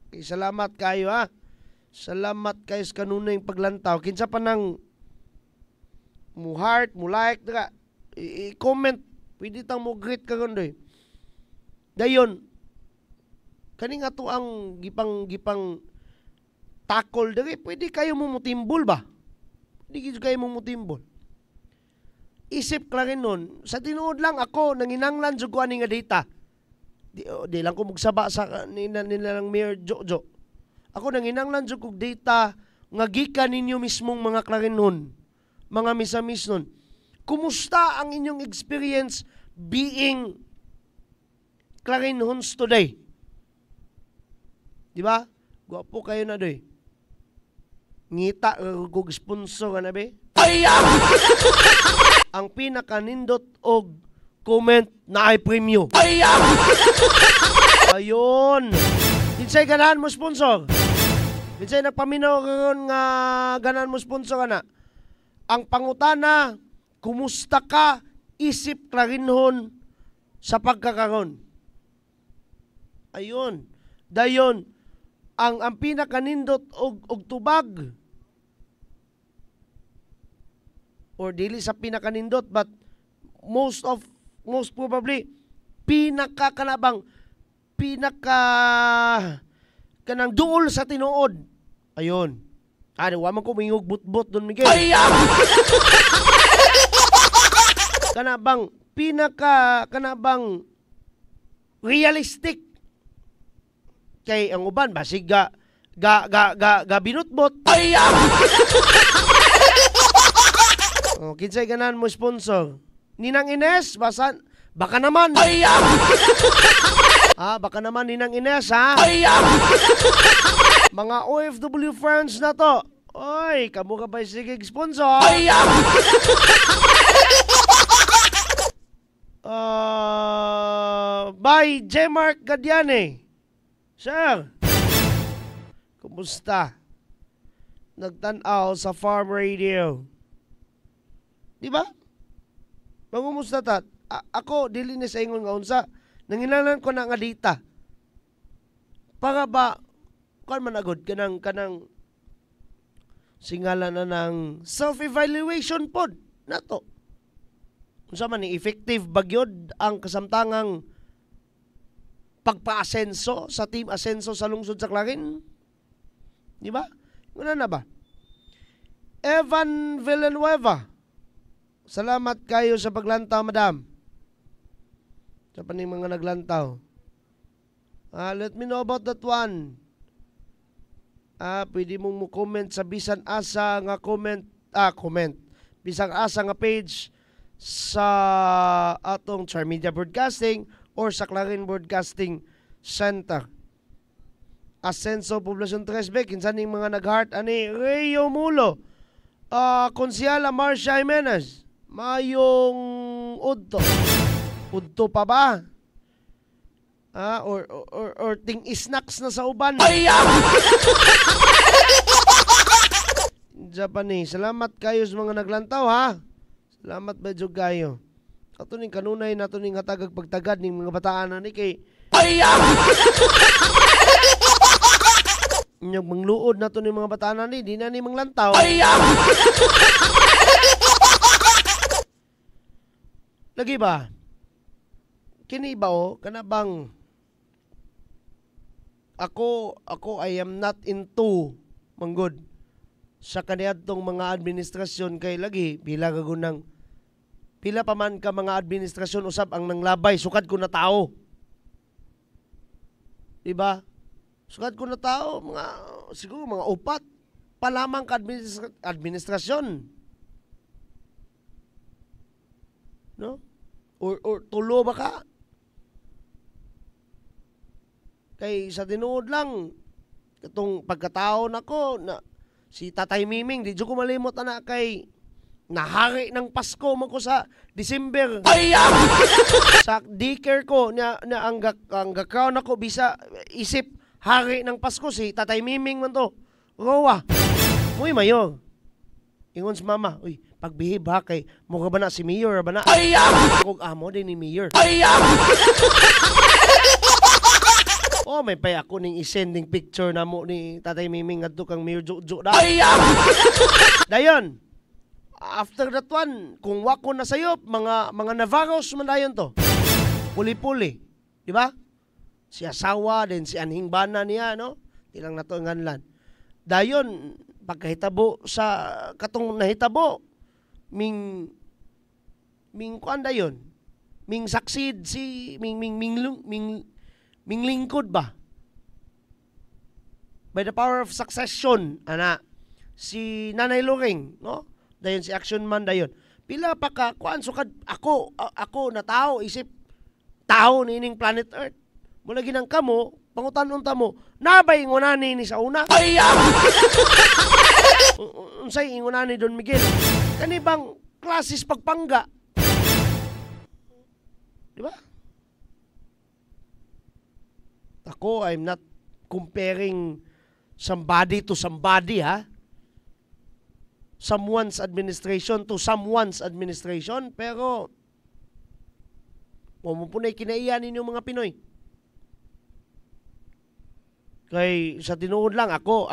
Okay, salamat kayo ha. Salamat kayo sa kanunay paglantaw. Kinsa pa nang mo heart, mo like, i-comment. Pwede tang mo greet karon doy. Dayon, kaning ato ang gipang takol diri, pwede kayo mo mutimbol ba? Pwede kayo mo mutimbol. Isip ka rin nun, sa tinuod lang ako, nanginanglan jud ko ani nga data. Di lang ko magsaba sa nila lang Mayor Jojo. Ako nanginanglan jud kog data nga gikan ninyo mismong mga klarinon, mga misamis nun. Kumusta ang inyong experience being Clarinhons today? Di ba? Gwapo kayo na doy. Ngita kog sponsor ka na be? Ang pinakanindot og comment na ay premyo. Ayun. Dinsay ganahan mo sponsor? Dinsay nagpaminaw karon nga ganahan mo sponsor ana? Ang pangutana, kumusta ka isip Clarinhon sa pagkakaron? Ayun. Dayon, ang pinakanindot og tubag, or dili sa pinakanindot, but most probably kanang duol sa tinuod. Ayun. Wa man ko mingog butbot don Miguel. Kanabang realistic kay ang uban basig ga binutbot. Oh, kinsay ganan mo sponsor? Ninang Ines, baka naman. Baka naman Ninang Ines, ha? Mga OFW friends na to. Oy, kamo ka ba sige sponsor? By J-Mark Gadiane. Sir, kumusta? Nagtanaw sa Farm Radio. Di ba? Mangumusta tat? Ako, dili ni sa ingon nga unsa. Nanginalan ko na nga dita. Para ba, kan man agad, kanang singala na ng self-evaluation pod. Nato. Unsa man ni effective bagyod ang kasamtangang pagpa-asenso sa team asenso sa lungsod sa Clarin? Di ba? Una na ba? Evan Villanueva. Salamat kayo sa paglantaw, madam. Sa paning mga naglantaw. Let me know about that one. Pwede mong mo comment sa bisan asa nga comment. Bisang asa nga page sa atong Char Media Broadcasting or sa Clarin Broadcasting Center. Asenso Poblacion 3B, kinsan ning mga nag-heart ani Rayo Mulo, Konsyala Marcia Jimenez, mayong udto pa ba? Or ting snacks na sa uban. Japanese, salamat kayo sa mga naglantaw, ha? Salamat ba jud kayo. Ato ning kanunay nato ning hatagag pagtagad ning mga bataan ani kay inyong mangluod nato ning mga bataan ani di na ni manglantaw. Lagi ba? Kini ba kanabang ako I am not into manggod sa kaniadtong mga administrasyon kay lagi pila gagunang pila pa man ka mga administrasyon usab ang nanglabay sukad ko na tao. Diba? Sukad ko na tao mga siguro mga upat pa lamang ka administrasyon. No? Or tulo ba ka? Kay sa tinuod lang, katong pagkatao nako na si Tatay Miming, di ko malimot na kay nahari ng Pasko man ko sa December. Sa daycare ko, ang gakaw na ko, bisa isip hari ng Pasko, si Tatay Miming man to. Rowa, muy mayo. Ingon sa mama, uy, pagbihib ha, kay mukha ba na si Mayor ba na? Kung amo din ni Mayor. Oh, may pay ako ning isending picture na mo ni Tatay Miming adto kang Mayor Jojo da. Dayon. After that one, kung wako na sayop, mga Navarros man dayon to. Puli-puli, di ba? Si asawa din si anhing bana niya, no? Tilang nato nganlan. Dayon pagkahitabo sa katong nahitabo ming kuan dayon. Ming succeed si ming lingkod ba? By the power of succession, ana, si Nanay Loring, no? Dayon si Action Man dayon. Pila pa ka, kuan so ako na tao, isip, tao nining planet Earth. Mula ginang kamo, pangutan ta mo, nabay ingunani ni sa una? Unsay ingunani Don Miguel? Kani bang klasis pagpangga? Di ba? Ako, I'm not comparing somebody to somebody, ha? Someone's administration to someone's administration, pero pumupunay kinaiyan ninyo mga Pinoy. Kay sa tinuod lang, ako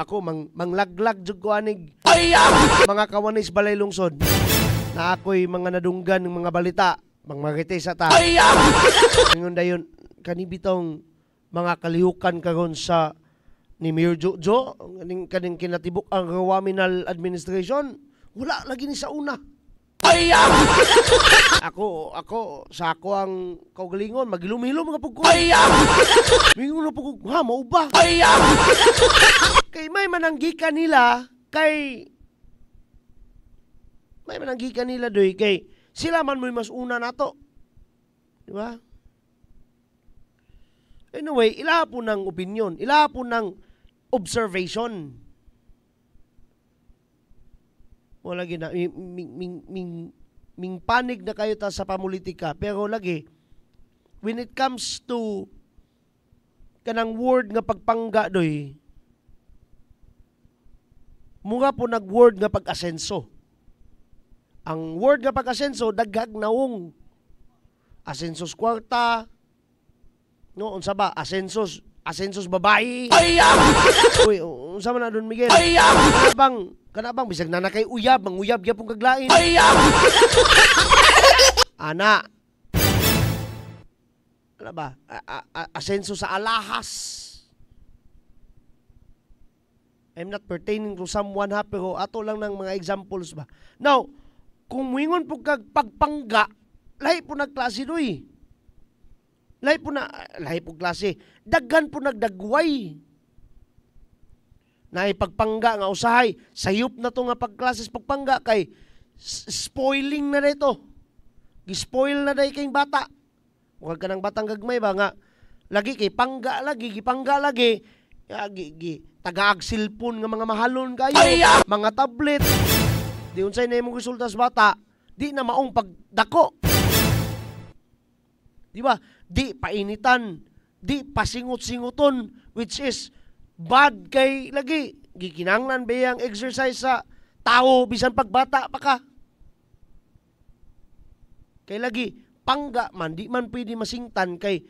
manglaglag jud ko anig mga kawanis balay lungsod na ako'y mga nadunggan ng mga balita, mangmarite sa ta. Ngayon dayon, kanibitong mga kalihukan karon sa ni Mayor Jojo, kaning kinatibok ang Rawaminal administration, wala lagi ni sa una. Ako sa ako ang kaugalingon, magilum-hilom mga pugko. Mingon na pugko, ha, mau ba? Kay may mananggikan nila, doy, kay sila man mo'y mas una nato. Di ba? Anyway, ilahapon ng opinion, ilahapon ng observation. Wala gina, ming panig na kayo ta sa pamulitika, pero lagi, when it comes to kanang word nga pagpangga doy, mura po nag-word nga pag-asenso. Ang word nga pag-asenso, daghag naong asensos kwarta, no, unsa ba? Asensos babae. Uy, unsa man na Don Miguel? Kanabang bisag na kay uyab, manguyab gyapon kaglain. Ana. Ano ba? Asenso sa alahas. I'm not pertaining to someone ha, pero ato lang ng mga examples ba. Now, kung muingon po kag pagpangga, lahi po nagklase doy. Lahi po klase. Daghan po nagdagway. Na ipagpangga nga usahay. Sayop na to nga pagklases pagpangga kay spoiling na dito. Gispoil na dahi kayong bata. Huwag ka ng batang gagmay ba nga. Lagi kay pangga lagi, gipangga lagi. Tagaag silpon nga mga mahalon kayo. Mga tablet. Di unsay na imong resulta sa bata. Di na maong pagdako. Di ba? Di painitan, di pasingot-singuton, which is bad kay lagi. Gikinanglan ba yung exercise sa tao, bisan pagbata pa ka? Kay lagi, pangga man, di man pwede masingtan kay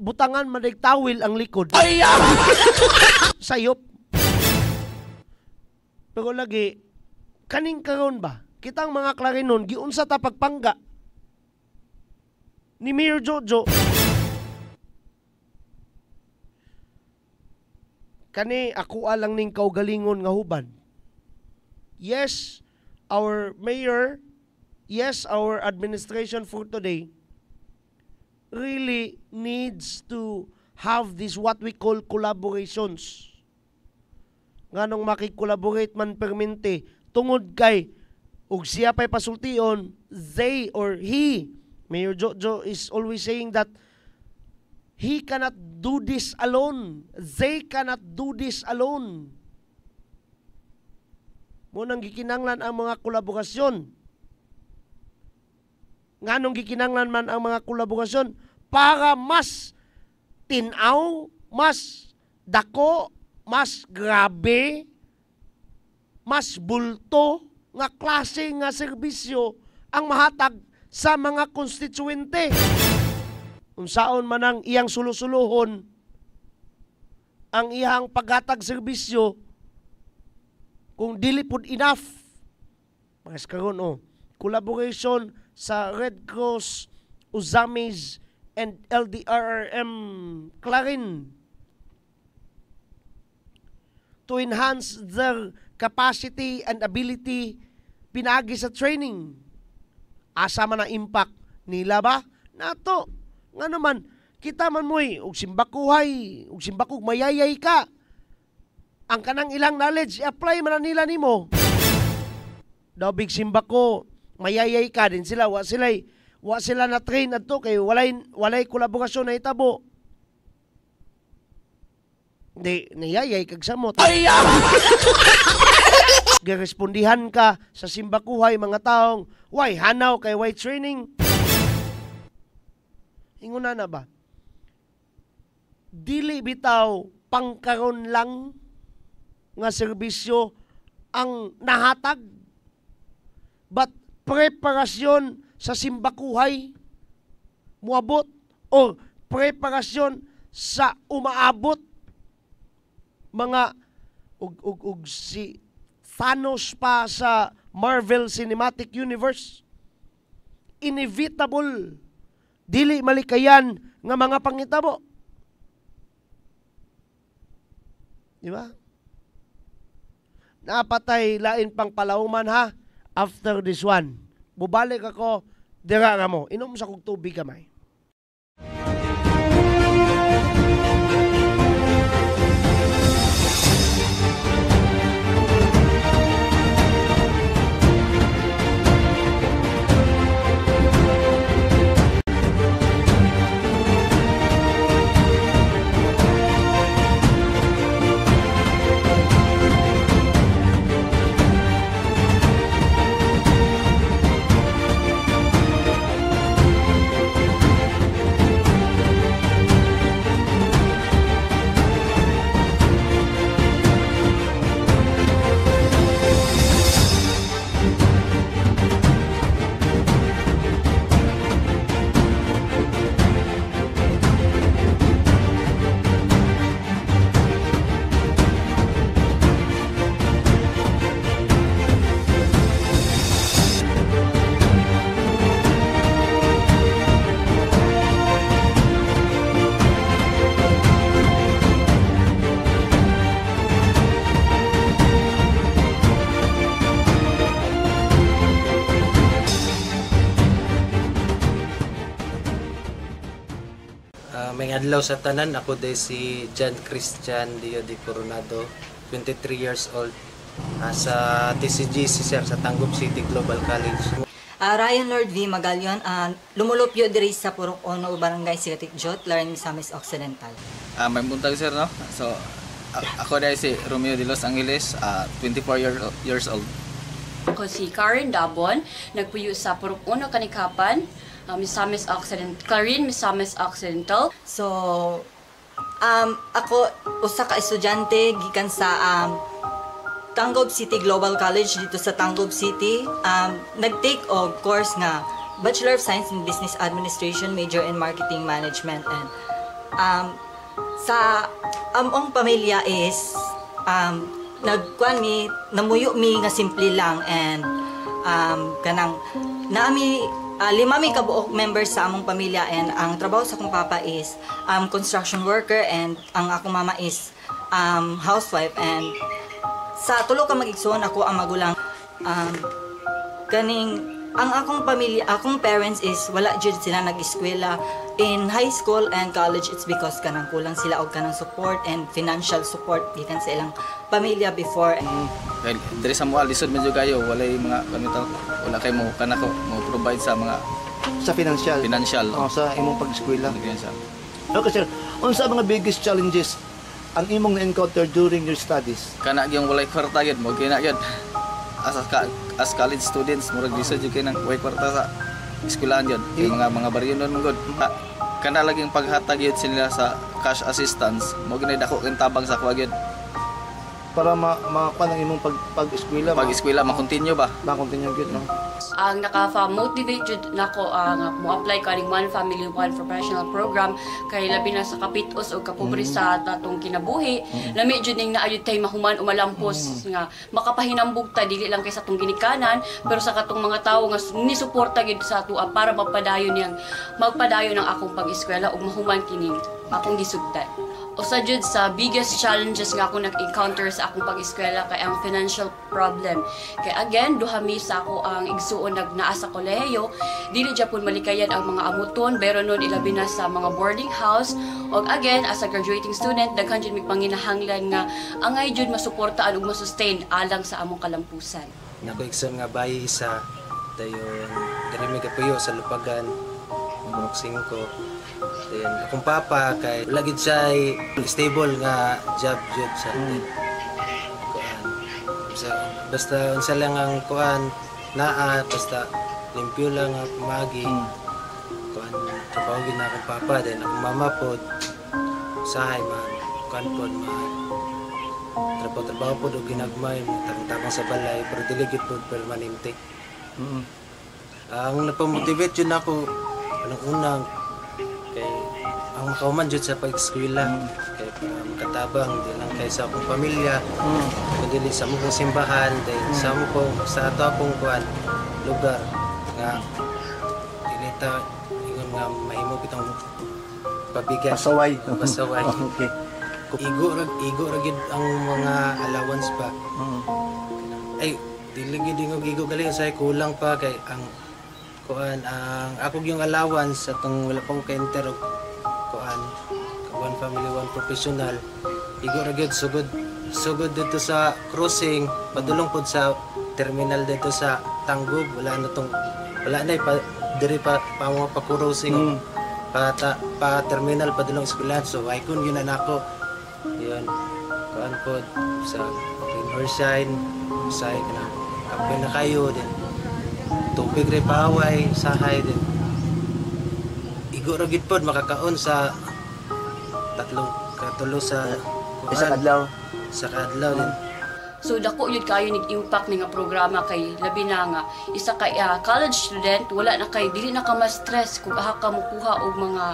butangan madagtawil ang likod. Sayop. Pero lagi, kaning karon ba? Kitang mga klarinon, giunsa ta pagpangga ni Mayor Jojo. Kani ako alang ning kaugalingon nga huban. Yes, our mayor, yes, our administration for today really needs to have this what we call collaborations. Nganong makikolaborate man permente tungod kay ug siya pa'y pasultion, they or he Mayor Jojo is always saying that he cannot do this alone. They cannot do this alone. Munang gikinanglan ang mga kolaborasyon. Nganong gikinanglan man ang mga kolaborasyon para mas tinaw, mas dako, mas grabe, mas bulto nga klase nga serbisyo ang mahatag sa mga konstituente. Unsaon man ang iyang sulusuluhon ang iyang paghatag serbisyo kung dili pud enough. Mas karon collaboration sa Red Cross, Uzamis, and LDRRM Clarin to enhance their capacity and ability pinagi sa training. Asa man ang impact nila ba? Nato. Nga naman, kita man mo'y ug simbakuhay, ug simbakug mayayay ka. Ang kanang ilang knowledge, i-apply man nila nimo. Daw big simbako, mayayay ka din sila, wa sila na train adto kay walay kolaborasyon na itabo. Di nayayay kag samot. Girespondihan ka sa simbakuhay mga taong why hanaw kay why training. Inguna na ba? Dili bitaw pangkaron lang nga serbisyo ang nahatag, but preparasyon sa simbakuhay muabot o preparasyon sa umaabot mga ug si Thanos pa sa Marvel Cinematic Universe. Inevitable, dili malikayan nga mga pangitabo. Di ba? Napatay lain pang palauman ha after this one. Bubalik ako, dira mo. Inom sa kong tubig kamay. May adlaw sa tanan, ako day si John Christian Dio de Coronado, 23 years old, sa TCGC sir sa Tangub City Global College. Ryan Lord V. Magalion, lumulupyo diri sa Purok Ono, Barangay Sigatik Jot, Laran Misamis Occidental. May buntag sir, no? So, ako day si Romeo de Los Angeles, 24 years old. Ako si Karen Dabon, nagpuyo sa Purok Ono, Kanikapan, Misamis Occidental, Clarin, Misamis Occidental. So, ako usa ka estudyante gikan sa Tangub City Global College dito sa Tangub City. Nag-take og course nga Bachelor of Science in Business Administration, major in Marketing Management. And sa among pamilya is namuyo mi nga simple lang, and kanang naami 5 mi kabuok members sa among pamilya, and ang trabaho sa akong papa is construction worker, and ang akong mama is housewife. And sa tulo ka mag-igsoon, ako ang magulang. Ang akong pamilya, akong parents is wala jud sila nag-eskwela. In high school and college, it's because kanang kulang sila og kanang support and financial support gikan sa ilang pamilya before. Diri sa mga lisod medyo kayo, wala mga kanito, wala kay mo kanako mo provide sa mga sa financial. Financial. Sa imong pag-eskwela. Financial. Okay sir, unsa mga biggest challenges ang imong na-encounter during your studies? Kana gyung walay kwarta gyud mo kina gyud. As college students murag bisa jud kay nang walay kwarta sa eskwelahan gyud. Mga baryonon mo gud. Kana laging paghatag gyud sila sa cash assistance mo ginay dako kang tabang sa kuha gyud. Para makakuha ng imong pag-eskwela. Pag-eskwela ma-continue ba? Ma-continue gyud no. Ang naka-motivate jud nako ang mo-apply kaning One Family One Professional Program kay labi na sa kapitos o kapobre sa tatong kinabuhi. Lami jud ning naayod tay mahuman o malampos nga makapahinambog ta dili lang kay sa atong ginikanan pero sa katong mga tawo nga ni suporta gid sa atoa para magpadayon ng akong pag-eskwela ug mahuman kining akong gisugdan. Usa jud sa biggest challenges nga ako nag-encounter sa akong pag-eskwela kay ang financial problem. Kay again, duha mi sa ako ang igsuon naa sa kolehiyo, dili gyapon malikayan ang mga amuton, pero nun ilabi na sa mga boarding house. Og again, as a graduating student, daghan jud mi panginahanglan nga angay jud masuportaan ug masustain alang sa among kalampusan. Nako exam nga bayi isa dayon diri mi kapuyo sa Lupagan, Burok 5. Then akong papa kay wala gid siya stable nga job jud sa kuan. Basta unsa lang ang kuan naa basta limpyo lang ang pamagi. Kuan trabaho gid na akong papa then akong mama pod sahay man kuan pod trabaho pod og ginagmay tabang sa balay pero dili gid pod permanente. Ang napamotivate jud nako unang kay ang makauman jud sa pag-eskwela kay para makatabang di lang kay sa akong pamilya kundi sa among simbahan then sa among sa ato akong kuan lugar nga dili ta ingon nga mahimo kitang pabigat pasaway. Okay. Igo ra gid ang mga allowance pa. Ay dili gid igo gali say kulang pa kay ang kuan ang ako yung allowance sa tong wala pa ko ka-enter og kuan One Family One Professional igo ra gyud sugod dito sa crossing padulong pod sa terminal dito sa Tanggob wala na diri pa mga pa-crossing pa terminal padulong eskwelahan so ay kun yun na nako yun kuan pod sa Riverside say kana apay na kayo din tubig rin paway, sahay din. Igo ra gid pod makakaon sa katulo sa isa adlaw din. So dako yun kayo nag-impact nga programa kay labi na nga isa ka college student wala na kay dili na ka ma-stress kung aha ka mukuha og mga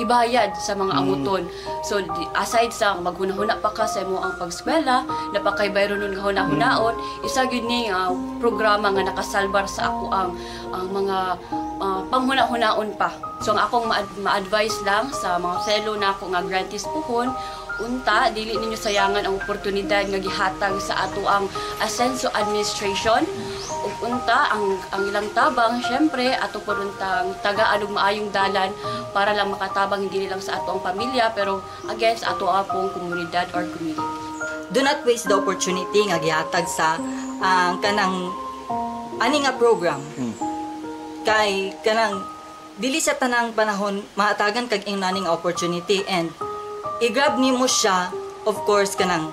ibayad sa mga amuton. So aside sa maghunahuna pa ka sa imo ang pag-eskwela napakay bayron nun nga hunahunahon isa gyud ni programa nga nakasalbar sa ako ang mga panghuna-hunaon pa. So ang akong ma-advise lang sa mga fellow na ako nga grantees puhon unta dili ninyo sayangan ang oportunidad nga gihatag sa ato ang Ascenso Administration ug unta ang ilang tabang syempre ato po untang tagaan og maayong dalan para lang makatabang hindi lang sa ato ang pamilya pero again sa ato apong komunidad or community. Do not waste the opportunity nga gihatag sa kanang ani nga program. Kay kanang dili sa tanang panahon mahatagan kag ing naning opportunity and i-grab nimo siya, of course, kanang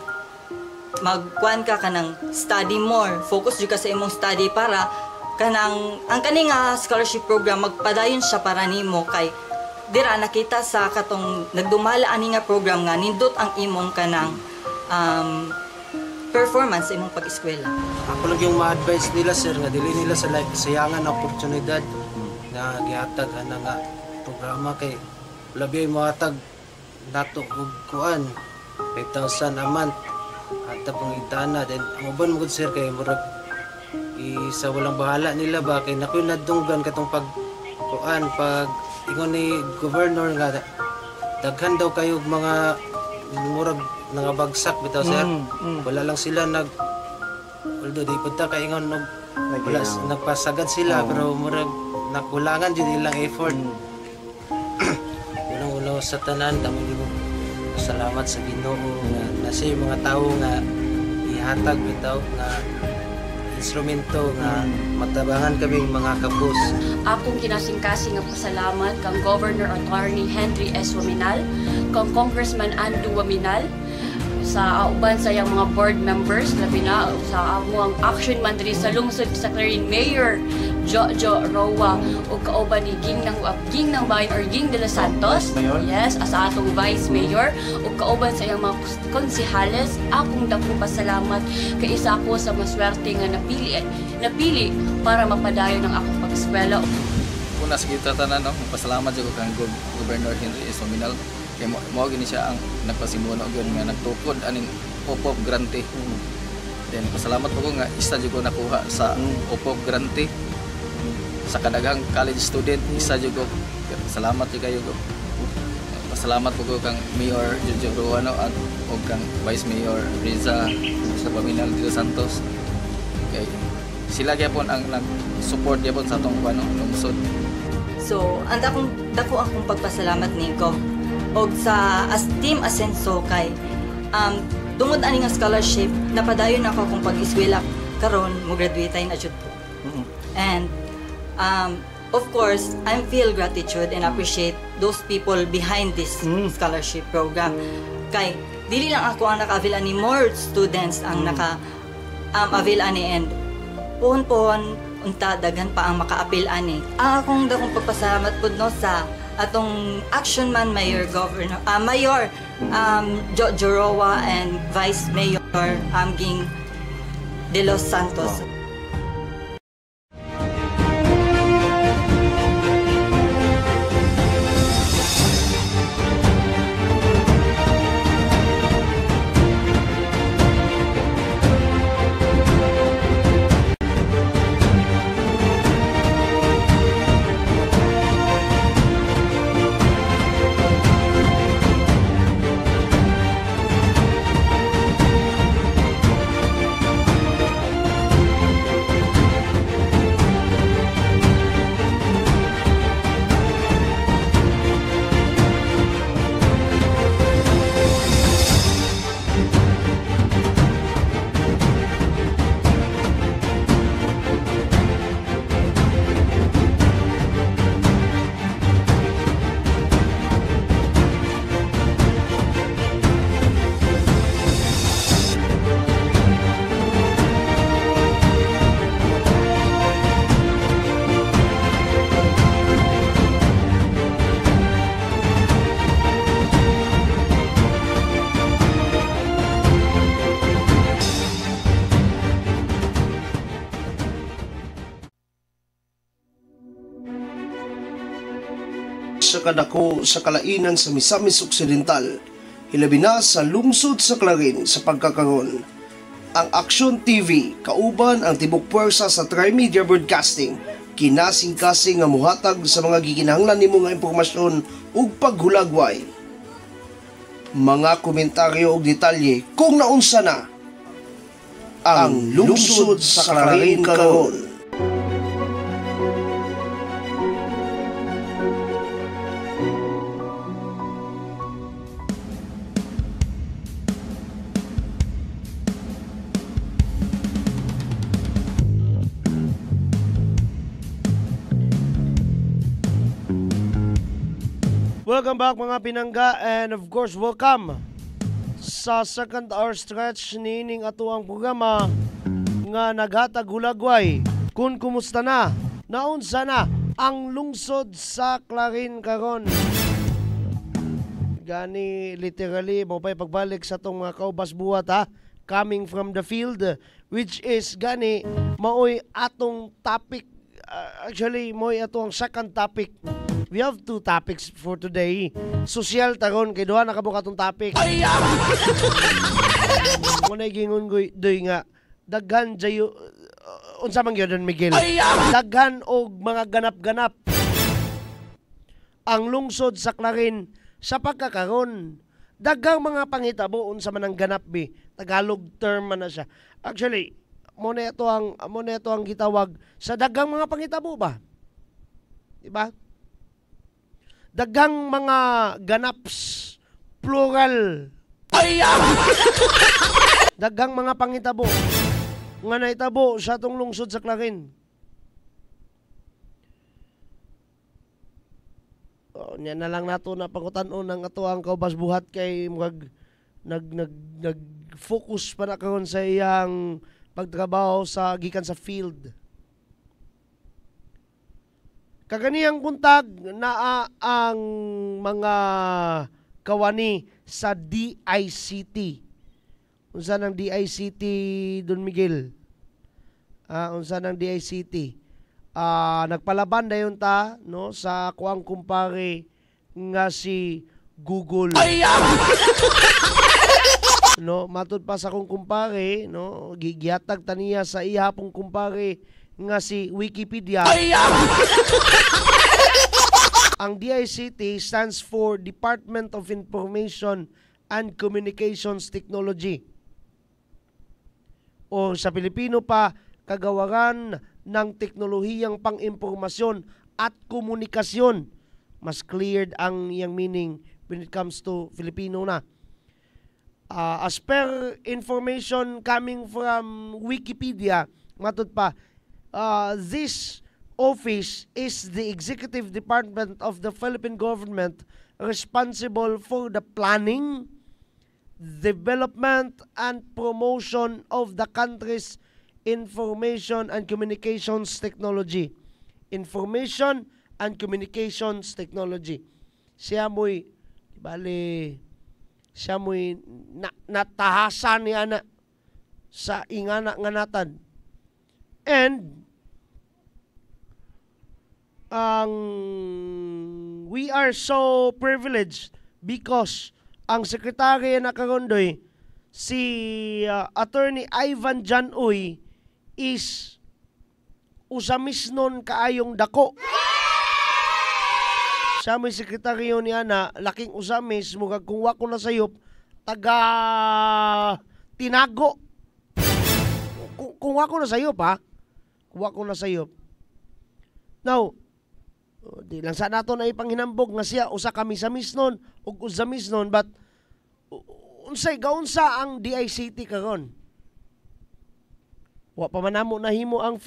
magkuan ka kanang study more. Focus jud ka sa imong study para kanang ang kaning scholarship program magpadayon siya para nimo kay dira nakita sa katong nagdumala ani nga program nga nindot ang imong kanang performance sa imong pag-eskwela. Ako lang yung ma-advise nila sir nga dili nila sa sayangan na oportunidad nga gihatag ana nga programa kay labi mo hatag nato og kuan 5,000 a month at pang itana then ang uban mo gud sir kay murag isa walang bahala nila ba kay nakoy nadunggan katong pag kuan pag ingon ni governor nga daghan daw kayo mga murag nangabagsak bitaw sir wala lang sila although di punta kay ingon wala nagpasagad sila pero murag nakulangan jud ilang effort. Unang-una sa tanan kamo nimo salamat sa Ginoo nga nasa mga tawo nga ihatag bitaw nga instrumento nga matabangan kami mga kapus. Akong kinasing-kasing nga pasalamat kang Governor Attorney Henry S. Waminal, kang Congressman Andu Waminal, sa uban sa iyang mga board members, labi na sa amuang action man diri sa lungsod sa Clarin, Mayor Jojo Roa o kauban ni Ging ng Bayan or Ging de los Santos. Yes, as atong Vice Mayor o kauban sa iyang mga konsehales. Akong dakong pasalamat kay isa ako sa maswerte nga napili para mapadayon ang akong pag-eskwela. Una sa kita tanan, no, pasalamat jud ko kang Governor Henry S. Waminal. Kaya mo gini siya ang nagpasimuno gyud nga nagtukod aning OPOP grante. Then pasalamat po ko nga isa jud ko nakuha sa OPOP grante. Sa kadaghang college student isa jud ko. Salamat jud kayo ko. Pasalamat po ko kang Mayor Jojo Ruano at og kang Vice Mayor Riza sa Waminal de los Santos. Kay sila gyapon ang nag-support gyapon sa atong lungsod. So, dako akong pagpasalamat ni Gov og sa Team Asenso kay tungod ani nga scholarship napadayon ako akong pag-eskwela karon mo graduate na jud po. And of course I feel gratitude and appreciate those people behind this scholarship program. Kay dili lang ako ang naka-avail ani, more students ang naka-avail ani, and pohon unta daghan pa ang maka-appeal ani. Akong dakong pagpasalamat pud no sa atong action man Mayor Jojo Roa and Vice Mayor Ging de los Santos. Sa kadako sa kalainan sa Misamis Occidental, hilabi na sa lungsod sa Clarin sa pagkakaroon. Ang Action TV, kauban ang tibok puwersa sa Trimedia Broadcasting, kinasing-kasing nga muhatag sa mga gikinahanglan nimo nga impormasyon ug paghulagway. Mga komentaryo ug detalye kung naunsa na ang lungsod sa Clarin karon. Welcome back mga pinangga, and of course welcome sa second hour stretch nining ato ang programa nga naghatag hulagway kung kumusta na, naunsa na ang lungsod sa Clarin karon. Gani literally mo pa'y pagbalik sa tong mga kaubas buhat ha, coming from the field, which is gani maoy atong topic. Actually mo'y atong second topic. We have two topics for today. Social taron kay duha na kabuka tong topic. Muna gingon ko doy nga daghan jayo unsa man gyud Miguel. Daghan og mga ganap-ganap ang lungsod sa Clarin sa pagkakaron. Daghang mga pangitabo unsa man ang ganap bi. Tagalog term man na siya. Actually, mo na ito ang gitawag sa daghang mga pangitabo ba? Diba? Daghang mga ganaps, plural. Daghang mga pangitabo nga naitabo sa atong lungsod sa Clarin. Nya na lang nato na pangutan-on ng ato ang kaubas buhat kay nag-focus pa na karon sa iyang pagtrabaho sa gikan sa field. Kaganiyang buntag naa ang mga kawani sa DICT. Unsa nang DICT Don Miguel? Unsa nang DICT? Nagpalaban dayon ta no sa kuang kumpare nga si Google. No, matud pa sa kong kumpare no, gigihatag taniya sa ihapong kumpare nga si Wikipedia. Ang DICT stands for Department of Information and Communications Technology. O sa Pilipino pa, Kagawaran ng Teknolohiyang Pang-impormasyon at Komunikasyon. Mas cleared ang iyang meaning when it comes to Filipino na. As per information coming from Wikipedia, matud pa, this office is the executive department of the Philippine government responsible for the planning, development, and promotion of the country's information and communications technology. Information and communications technology. Siya mo'y, bali, siya mo'y natahasan ni ana sa ingana nga natan. And we are so privileged because ang sekretary na karondoy si Attorney Ivan Janoy is usamis nun kaayong dako. Siya may sekretaryo ni ana, laking usamis, mugag kung wako na sayop, taga tinago. Kung wako na sayop ha, kung wako na sayop. Now, di lang sa nato na ipanghinambog nga siya usa kami sa misnon ug usamis nun, but unsay gaunsa ang DICT karon? Wa pa man namo nahimo ang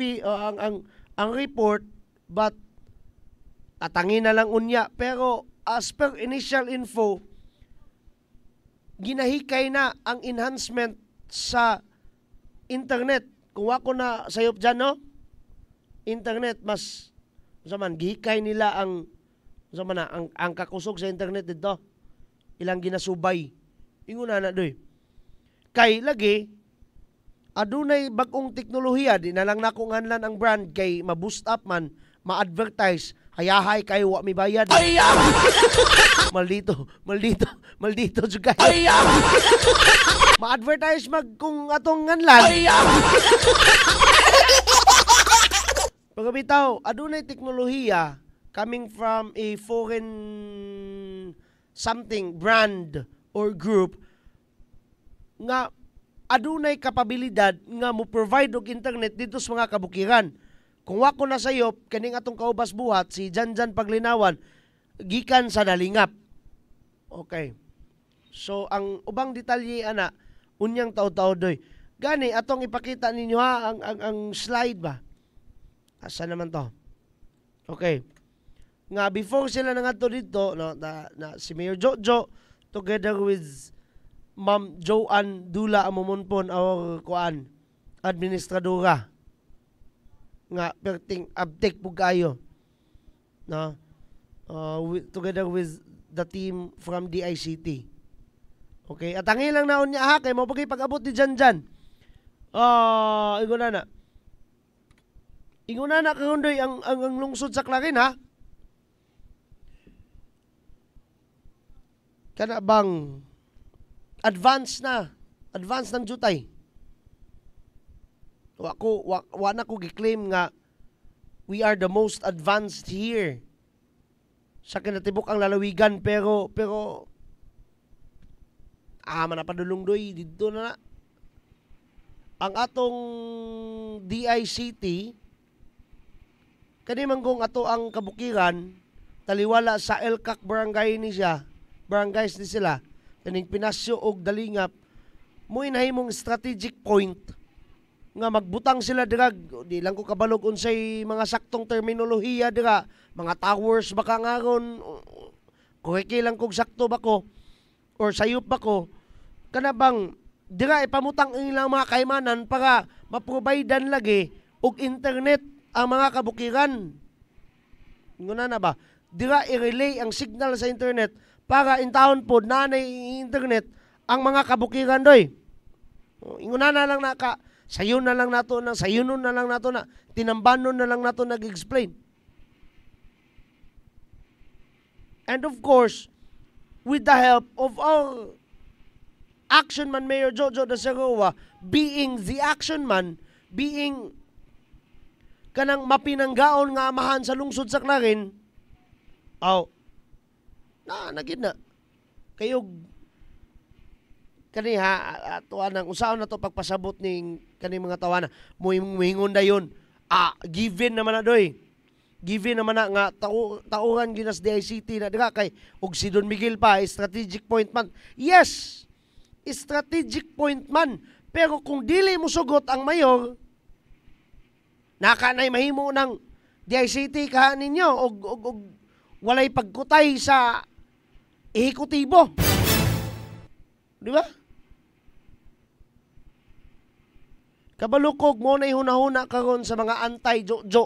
ang report, but atangin na lang unya, pero as per initial info ginahikay na ang enhancement sa internet. Kung ako na sayop dyan, no? Internet mas man gihikay nila ang ang kakusog sa internet dito. Ilang ginasubay. Ingon na doy. Kay lagi adunay bag-ong teknolohiya, di na lang nakong hanlan ang brand kay ma-boost up man, ma-advertise, hayahay kay wa mi bayad. Maldito juga. Ma-advertise mag kung atong hanlan. Pagabitaw, adunay teknolohiya coming from a foreign something brand or group nga adunay kapabilidad nga mo provide og internet dito sa mga kabukiran. Kung wako na sayop kaning atong kaubas buhat si Janjan Paglinawan gikan sa Dalingap. Okay. So ang ubang detalye ana unyang taw-taw doy. Gani atong ipakita ninyo ha ang slide ba. Asa naman to? Okay. Nga before sila nangadto dito no na si Mayor Jojo together with Ma'am Joanne Dula Amumonpon or kuan administradora nga perting update po kayo no together with the team from DICT. Okay, at ang ilang naon niya ha kay mo pag-abot ni Janjan. Inguna na kaundoy ang lungsod sa Clarin ha. Kana bang advance ng jutay. Wa na ko gi-claim nga we are the most advanced here sa kinatibok ang lalawigan, pero manapadulong doy dito na ang atong DICT kani manggong ato ang kabukiran taliwala sa Elcac barangay ni siya, barangays ni sila kaning Pinasyo og Dalingap mo inahimong strategic point nga magbutang sila dira, di lang ko kabalog unsay mga saktong terminolohiya dira, mga towers baka ngaron, koreke lang kog sakto ba ko or sayop ba ko, kana bang dira ipamutang ilang mga kaymanan para maprovidean lagi og internet ang mga kabukiran. Nguna na ba? Dira i-relay ang signal sa internet para in town pod nanay internet ang mga kabukiran doy. Inguna na lang sayo na lang nato na sayunon na lang nato na tinambanon na lang nato nag-explain. And of course, with the help of our action man Mayor Jojo da Seroa, being the action man, being kanang mapinanggaon nga amahan sa lungsod sa Clarin, nagid na kayo kani ha tuanang usaon na to pagpasabot ning kani mga tawana muingon dayon given naman na doy, given naman na nga tauhan ginas DICT na dira kay og si Don Miguel pa strategic point man. Yes, strategic point man, pero kung dili mo sugot ang mayor, nakanay mahimo ng DICT kaha ninyo og walay pagkutay sa ehekutibo. Di ba? Kabalukog mo na ihuna-huna karon sa mga anti-Jojo.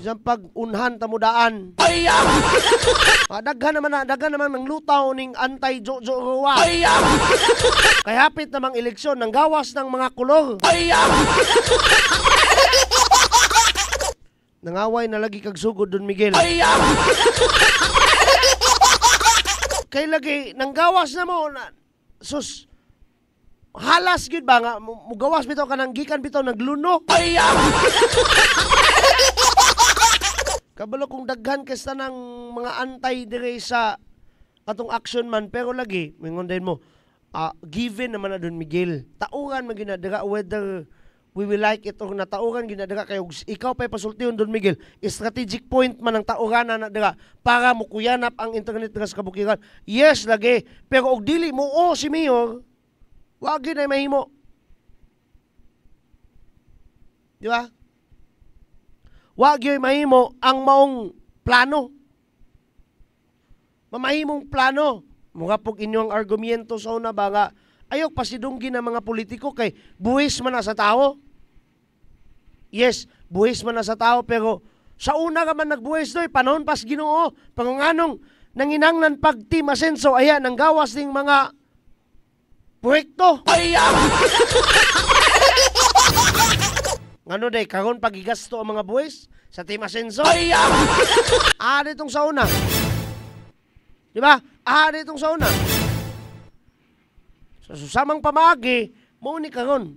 Isang pag-unhan tamudaan. Daghan naman ng lutaw ning anti-Jojo ruwa. Kay hapit namang eleksyon ng gawas ng mga kulor. Nangaway na lagi kag sugod Don Miguel. Kay lagi nang gawas na mo na sus halas gyud ba nga mugawas bitaw kanang gikan bitaw nagluno. Kabalo kung daghan kesta ng mga antay dire sa atong action man, pero lagi mingon din mo given naman na Don Miguel, tauran man ginadira whether we will like it or natauran ginadira kayo ikaw pa'y pasultiyon Don Miguel, strategic point man ang tauran na dira para mukuyanap ang internet dira sa kabukiran. Yes lagi, pero og dili mo si Mayor, wag gyud ay mahimo, di ba? Wag gyud mahimo ang maong plano, mamahimong plano. Mga pog inyong argumento sa una ba nga ayok pasidunggi ng mga politiko kay buwis man na sa tao. Yes, buwis man na sa tao, pero sa una ka man nagbuwis doy, panahon pas Ginoo, pangunganong nanginanglan pag Team Asenso, aya nang gawas ding mga proyekto. Ngano day, karon pagigasto ang mga buwis sa Team Asenso? Ditong sa una. Di ba? Ditong sa una. Sa susamang pamagi, mauni karon.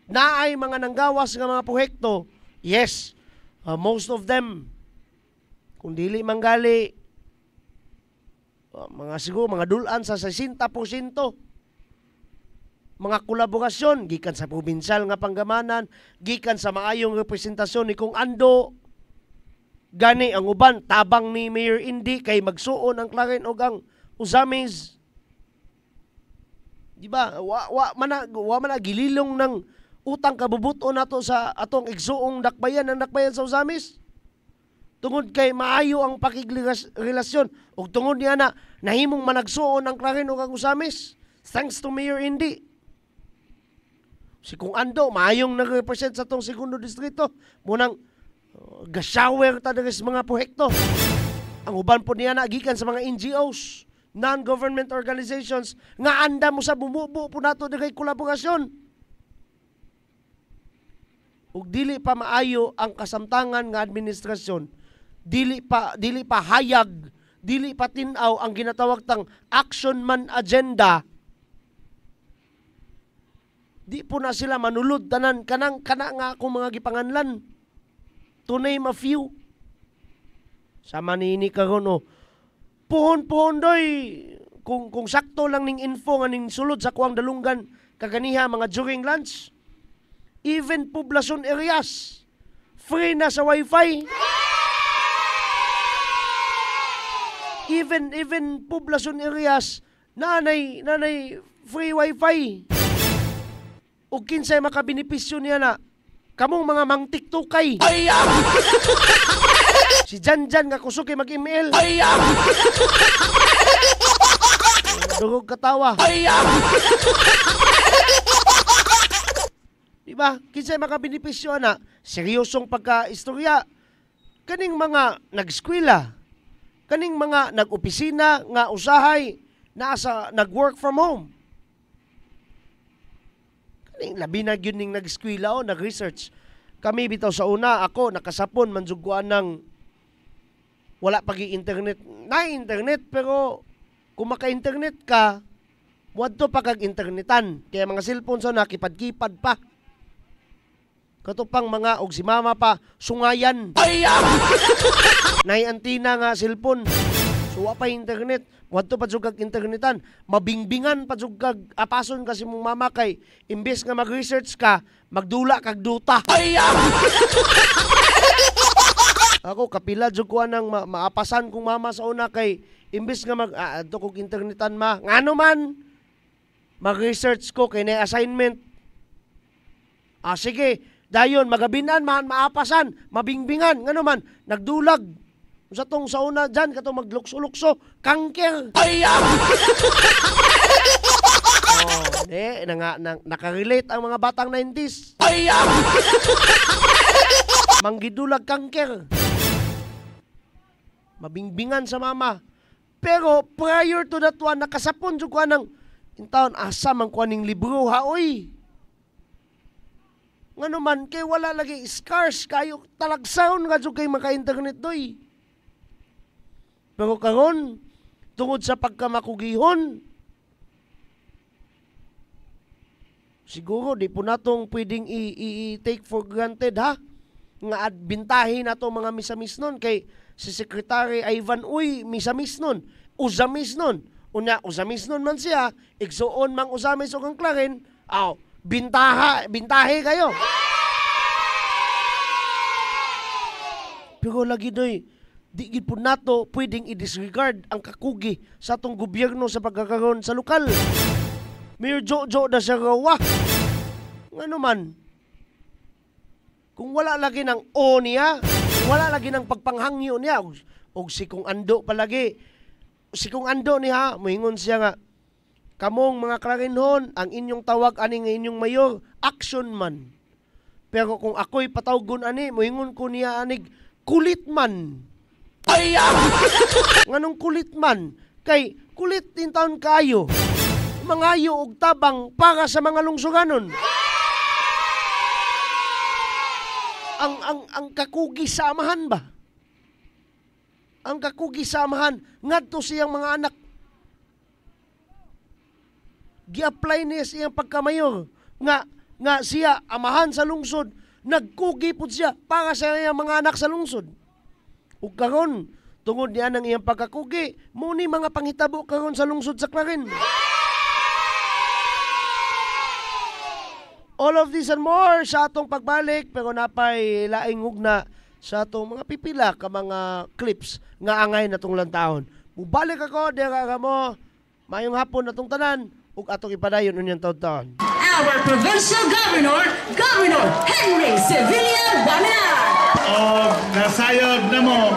Naay mga nanggawas nga mga proyekto. Yes, most of them, kung dili manggali, mga siguro, mga dulan sa 60%. Mga kolaborasyon, gikan sa probinsyal nga panggamanan, gikan sa maayong representasyon ni Kung Ando. Gani ang uban tabang ni Mayor Indy kay magsuon ang Clarin og ang Usamis. Di ba? Wa man gililong ng utang kabubuto nato sa atong igsuong dakbayan ang dakbayan sa Usamis. Tungod kay maayo ang pakigrelasyon ug tungod niya na nahimong managsuon ang Clarin og ang Usamis thanks to Mayor Indy. Si Kung Ando maayong nagrepresent sa atong segundo distrito, munang gashower ta diri sa mga proyekto. Ang uban po niya nagikan sa mga NGOs, non-government organizations, nga anda mo sa bumubo po nato diri kolaborasyon. Ug dili pa maayo ang kasamtangan nga administrasyon, dili pa hayag, dili pa tin-aw ang ginatawag tang action man agenda. Di po na sila manulod tanan kana nga akong mga gipanganlan. To name a few. Sa manini karon puhon doy kung sakto lang ning info nga ning sulod sa kuang dalunggan kaganiha mga during lunch. Even poblasyon areas free na sa wifi. Even poblasyon areas nanay free wifi. O kinsay makabenepisyo niya na kamong mga mang tiktukay. Si Janjan nga kusog kay mag-email. Dugog katawa. Diba? Kinsay makabenepisyo na seryosong pagka-istorya. Kaning mga nag-eskwela, kaning mga nag-opisina nga usahay nasa nag-work from home. Kaning labi na yun ning nag-eskwela o nag-research. Kami bitaw sa una, ako nakasapon mansuguan ng wala pagi internet. Na internet pero kung maka-internet ka, wadto pa kag internetan. Kaya mga cellphone sa nakipad-kipad pa. Katupang mga og si mama pa sungayan. Nay antina nga cellphone. So wa pa internet. Wadto pa jud kag internetan. Mabingbingan pa jud kag apason kasi mong mama kay imbes nga mag-research ka, magdula kag duta. Ako kapila jud ko nang maapasan kong mama sa una kay imbes nga adto kog internetan ma. Ngano man mag-research ko kay nay assignment. Sige. Dayon, magabinan, maapasan, mabingbingan, nga naman, nagdulag. Sa tong sauna dyan, katong maglukso-lukso, kangker. Nakarelate ang mga batang 90s. Manggidulag kangker. Mabingbingan sa mama. Pero prior to that one, nakasapon dyan ko ng taon, asa man ko ning libro ha, oy. Nga naman, kay wala lagi scarce kayo talagsaon nga kay maka-internet doy. Pero karon tungod sa pagkamakugihon, siguro di po natong pwedeng i-take for granted ha. Nga bintahin nato mga misamis nun kay si Secretary Ivan Uy misamis nun, usamis nun. Unya, usamis nun man siya, igsuon mang usamis o kang klarin, bintahe kayo. Pero lagi doy, di gid po nato pwedeng i-disregard ang kakugi sa atong gobyerno sa pagkakaroon sa lokal. Mayor Jojo da siya rawa. Ngano man, kung wala lagi ng o niya, kung wala lagi ng pagpanghangyo niya, o si kung ando palagi, si kung ando niya, moingon siya nga, kamong mga klarinhon, ang inyong tawag ani nga inyong mayor, action man. Pero kung ako'y patawgon ani, moingon ko niya anig, kulit man. Nganong kulit man? Kay kulit din taon kayo. Mangayo og tabang para sa mga lungsuganon. Ang kakugi samahan ba? Ang kakugi samahan, ngadto siyang mga anak gi-apply niya siyang pagkamayor nga siya amahan sa lungsod, nagkugi pud siya para sa iyang mga anak sa lungsod. Ug karon tungod niya ng iyang pagkakugi, muni mga panghitabo karon sa lungsod sa Clarin. All of this and more sa atong pagbalik, pero napay laing hugna sa atong mga pipila ka mga clips nga angay natong lantahon. Mubalik ako dira ka mo mayong hapon natong tanan ug atong ipadayon unyang taon-taon. Our Provincial Governor, Governor Henry Sevilla Banar. Nasayod na mo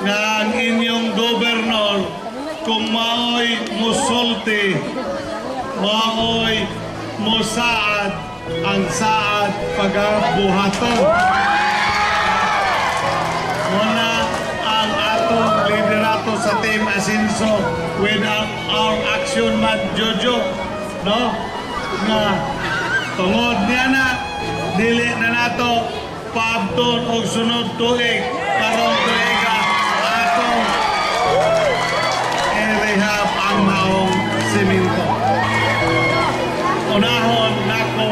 nga ang inyong gobernador kung maoy musulti, maoy musaad ang saad pagabuhaton. Muna ang atong liderato sa Team Asinso with our action man Jojo, no? Nga tungod niya na dili na nato paabton og sunod tuig karong tuiga atong i-rehab ang maong simento. Unahon nako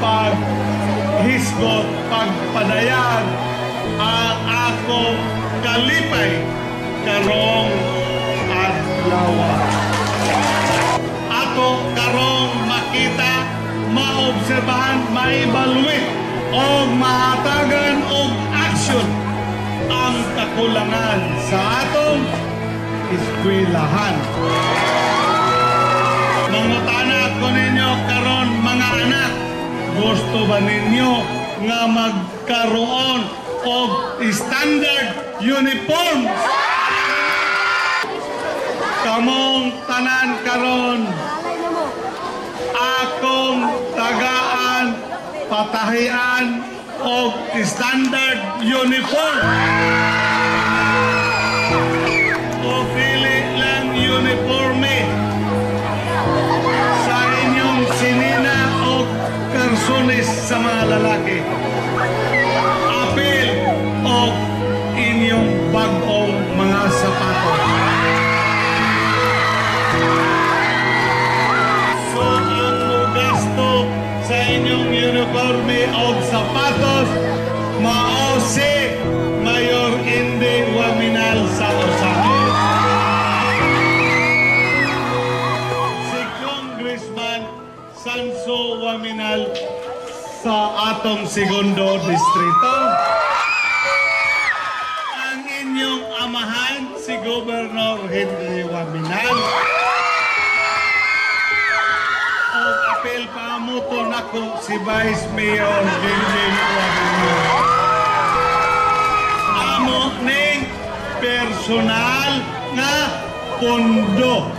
paghisgot, pagpadayag ang akong kalipay karong adlaw. Ato karong makita, maobserbahan, maibalwit o mahatagan og aksyon ang kakulangan sa atong eskwelahan. Mangutana ko ninyo karon mga anak, gusto ba ninyo nga magkaroon og standard uniform? Kamong tanan karon, akong tagaan, patahian og standard uniform. O pili lang uniforme sa inyong sinina o karsones sa mga lalaki. Apil o inyong bagong mga sapatos. So ang gasto sa inyong uniforme o sapatos mao si Mayor Indy Waminal sa Osaka. Si Congressman Sanso Waminal sa atong segundo distrito. Ang inyong amahan si Governor Henry Waminal. O apel pamuto nako si Vice Mayor Benjamin Waminal. Amo ning personal nga pondo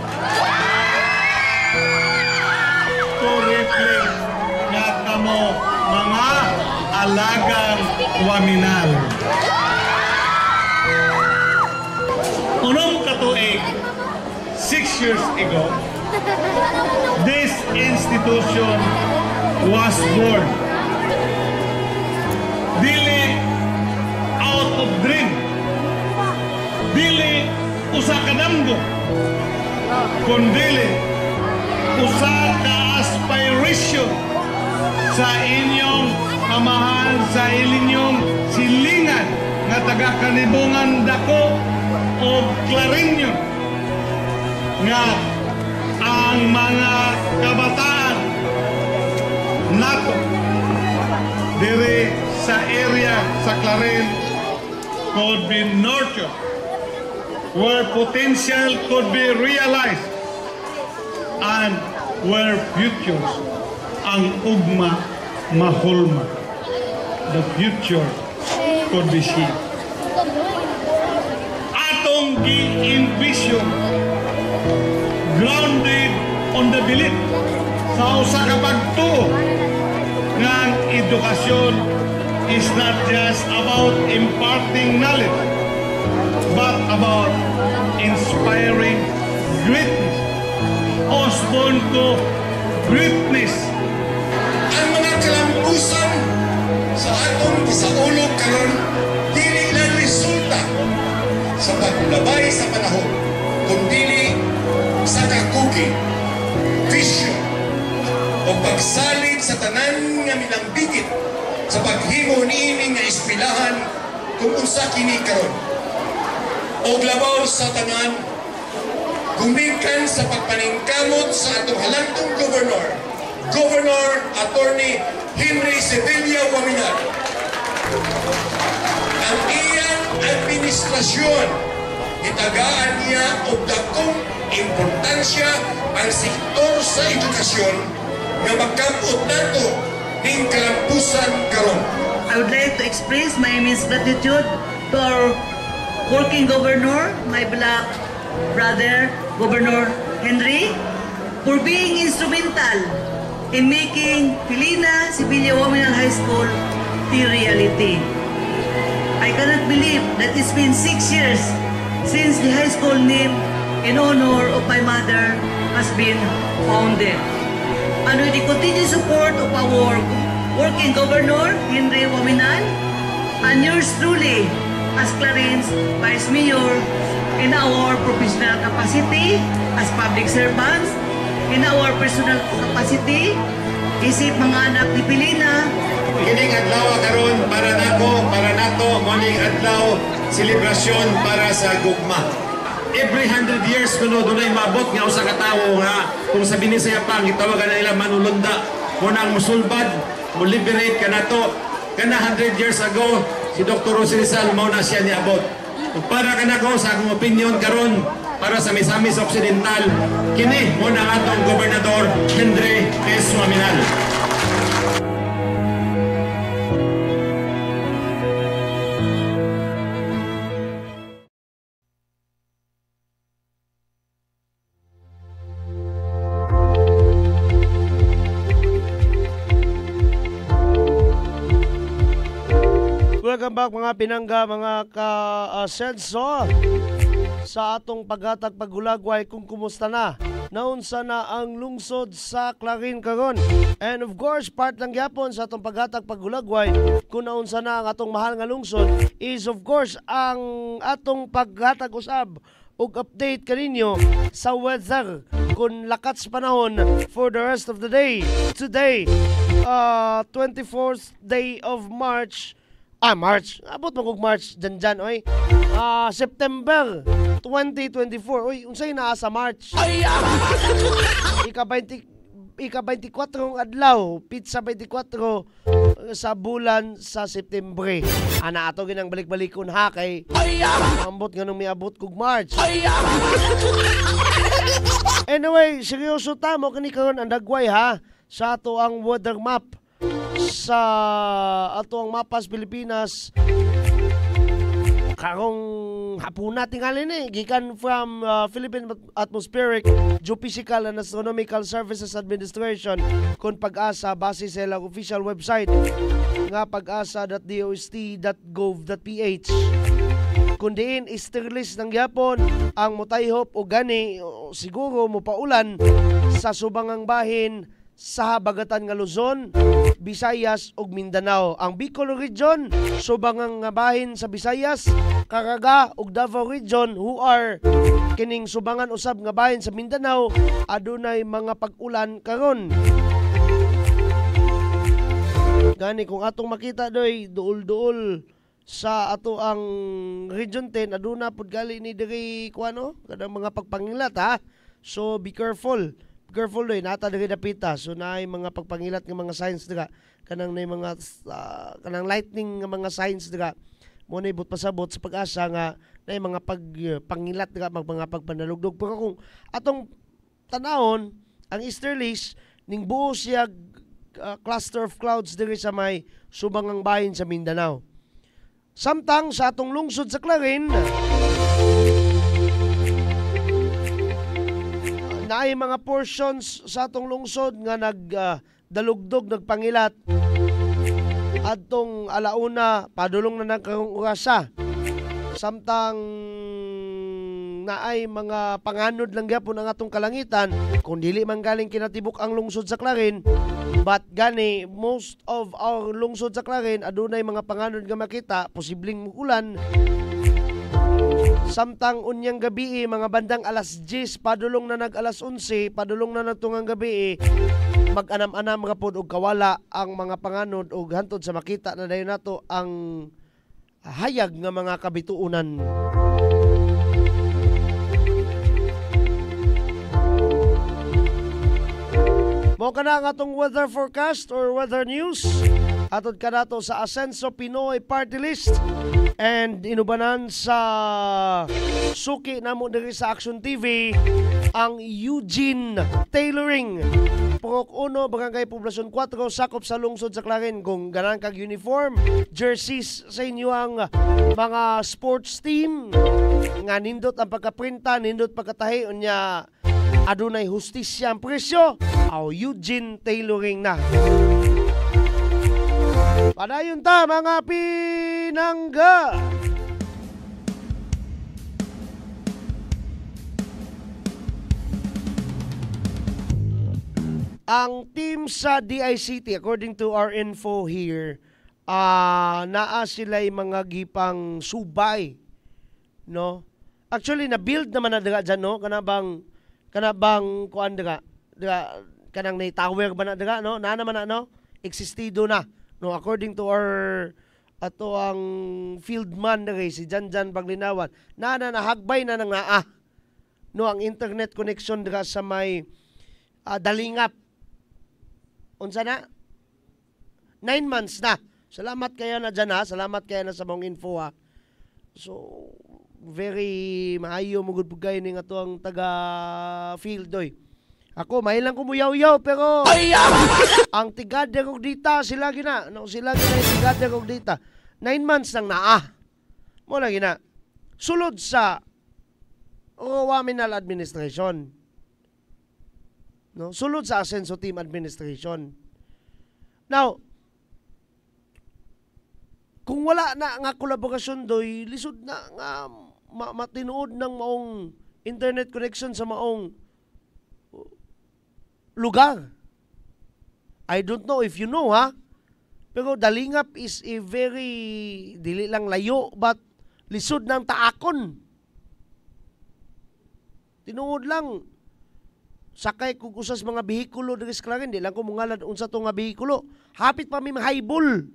to reflect nga kamo mga alagang Waminal. Unong katuig, 6 years ago, this institution was born. Dili out of dream. Dili usa ka damgo. Kundili usa ka aspiration sa inyong amahan, sa inyong silingan nga taga-kanibungan dako o Clarinyo nga ang mga kabataan nato dire sa area sa Clarin could be nurtured, where potential could be realized, and where futures ang ugma mahulma. The future could be shaped. Atong gi-envision grounded on the belief sa usa ka pagtuo nga ang edukasyon is not just about imparting knowledge but about inspiring greatness. Osborn ko greatness. Ang mga kalampusan sa atong gisaulog karon dili lang resulta sa paglabay sa panahon, kundi sa kakugi, vision o pagsalig sa tanan nga minambigit sa paghimo niini nga eskwelahan kung unsa kini karon. Og labaw sa tanan, gumikan sa pagpaningkamot sa atong halantong Governor Attorney Henry Sevilla Waminal. Ang iyang administrasyon, itagaan niya og dakong importansya ang sektor sa edukasyon nga magkamot nato ning kalampusan karon. I would like to express my immense gratitude to our working governor, my beloved brother, Governor Henry, for being instrumental in making Pilina Sevilla Waminal High School the reality. I cannot believe that it's been 6 years since the high school name in honor of my mother has been founded. And with the continued support of our working governor, Henry Waminal, and yours truly, as Clarin's Vice Mayor, in our professional capacity as public servants, in our personal capacity, isip mga anak ni Pilina. Kining adlaw karon para nako, para nato, morning adlaw, selebrasyon para sa gugma. Every 100 years kuno dunay maabot nga usa ka tawo nga kung sa binisaya pa gitawagan na nila manulunda mo nang musulbad, mo liberate kanato. Kana 100 years ago si Dr. Rosy Rizal mao na siya niabot. Ug para kanako sa akong opinion karon para sa Misamis Occidental, kini mo na atong Gobernador Henry S. Suaminal. Welcome back mga pinangga, mga ka-senso sa atong paghatag pagulagway kung kumusta na. Naunsa na ang lungsod sa Clarin karon. And of course, part lang gyapon sa atong paghatag pagulagway kung naunsa na ang atong mahal nga lungsod is of course ang atong paghatag usab ug update kaninyo sa weather kung lakats panahon for the rest of the day. Today, 24th day of March. March. Abot mo kong March dyan, oy. September 2024. Oy, unsay naa sa March? Ika-24 adlaw, pizza 24 sa bulan sa September. Ana ato ginang balik-balikon ha kay ambot ganung miabot kog March. Anyway, seryoso ta mo kani karon ang dagway ha sa ato ang weather map sa ato ang mapas Pilipinas karong hapuna tingali ni gikan from Philippine Atmospheric Geophysical and Astronomical Services Administration kun pag-asa base sa ilang official website nga pag-asa.dost.gov.ph kun diin istirlis ng gyapon ang motayhop o gani siguro mopaulan sa subangang bahin sa habagatan nga Luzon, Visayas ug Mindanao. Ang Bicol region subangang nga bahin sa Visayas, Caraga ug Davao region who are kining subangan usab nga bahin sa Mindanao adunay mga pag-ulan karon. Gani kung atong makita doy duol-duol sa ato ang Region 10 aduna pud gali ni diri kuano kadang mga pagpangilat ha. So be careful. Careful doy nata diri dapita. So naay mga pagpangilat nga mga signs dira kanang nay mga kanang lightning nga mga signs dira. Mo na ibot pasabot sa pag-asa nga nay mga pagpangilat dira mga pagpanalugdog. Pero kung atong tanawon ang easterlies ning buo siya cluster of clouds diri sa may subangang bahin sa Mindanao. Samtang sa atong lungsod sa Clarin, naay mga portions sa atong lungsod nga nagdalugdog, nagpangilat adtong alauna, padulong na nagkarong orasa. Samtang naay mga panganod lang gyapon ang atong kalangitan kung dili man galing kinatibuk ang lungsod sa Clarin. But gani, most of our lungsod sa Clarin adunay mga panganod nga makita, posibleng ulan. Samtang unyang gabi, mga bandang alas 10, padulong na nag alas 11, padulong na nagtungang gabi, mag-anam-anam nga pod og kawala ang mga panganod og hantod sa makita na dayon nato ang hayag nga mga kabituunan. Mo kana ang atong weather forecast or weather news. Atod ka nato sa Asenso Pinoy Party List and inubanan sa suki namo diri sa Action TV ang Eugene Tailoring. Purok 1, Barangay Poblasyon 4, sakop sa lungsod sa Clarin. Kung ganang kag uniform, jerseys sa inyo ang mga sports team nga nindot ang pagkaprinta, nindot pagkatahi unya adunay hustisya ang presyo, aw Eugene Tailoring na. Padayon ta mga pinangga. Ang team sa DICT, according to our info here, naa sila'y mga gipang subay, no? Actually, na-build naman na dira dyan, no? Kanabang kuan dira kanang nay tower ba na dira, no? Na naman na, no? Existido na, no? According to our ato ang fieldman diri si Janjan Paglinawan, na nahagbay na nang naa, no? Ang internet connection dira sa may Dalingap. Unsa na? 9 months na. Salamat kayo na dyan ha. Salamat kayo na sa mong info ha. So very maayo mo gud pugay ning ato ang taga field doy. Ako may lang kumuyaw-yaw pero ang tigader og dita sila gina, no, sila gina yung tigader og dita. 9 months nang naa. Mo na gina. Sulod sa Waminal administration. No, sulod sa Asenso team administration. Now, kung wala na nga kolaborasyon doy, lisod na nga matinuod ng maong internet connection sa maong lugar. I don't know if you know, ha? Pero Dalingap is a very, dili lang layo, but lisod ng taakon. Tinuod lang, sakay kung usas mga behikulo diri sa Clarin, di lang ko mungalad unsa to nga behikulo. Hapit pa mi mahaybol.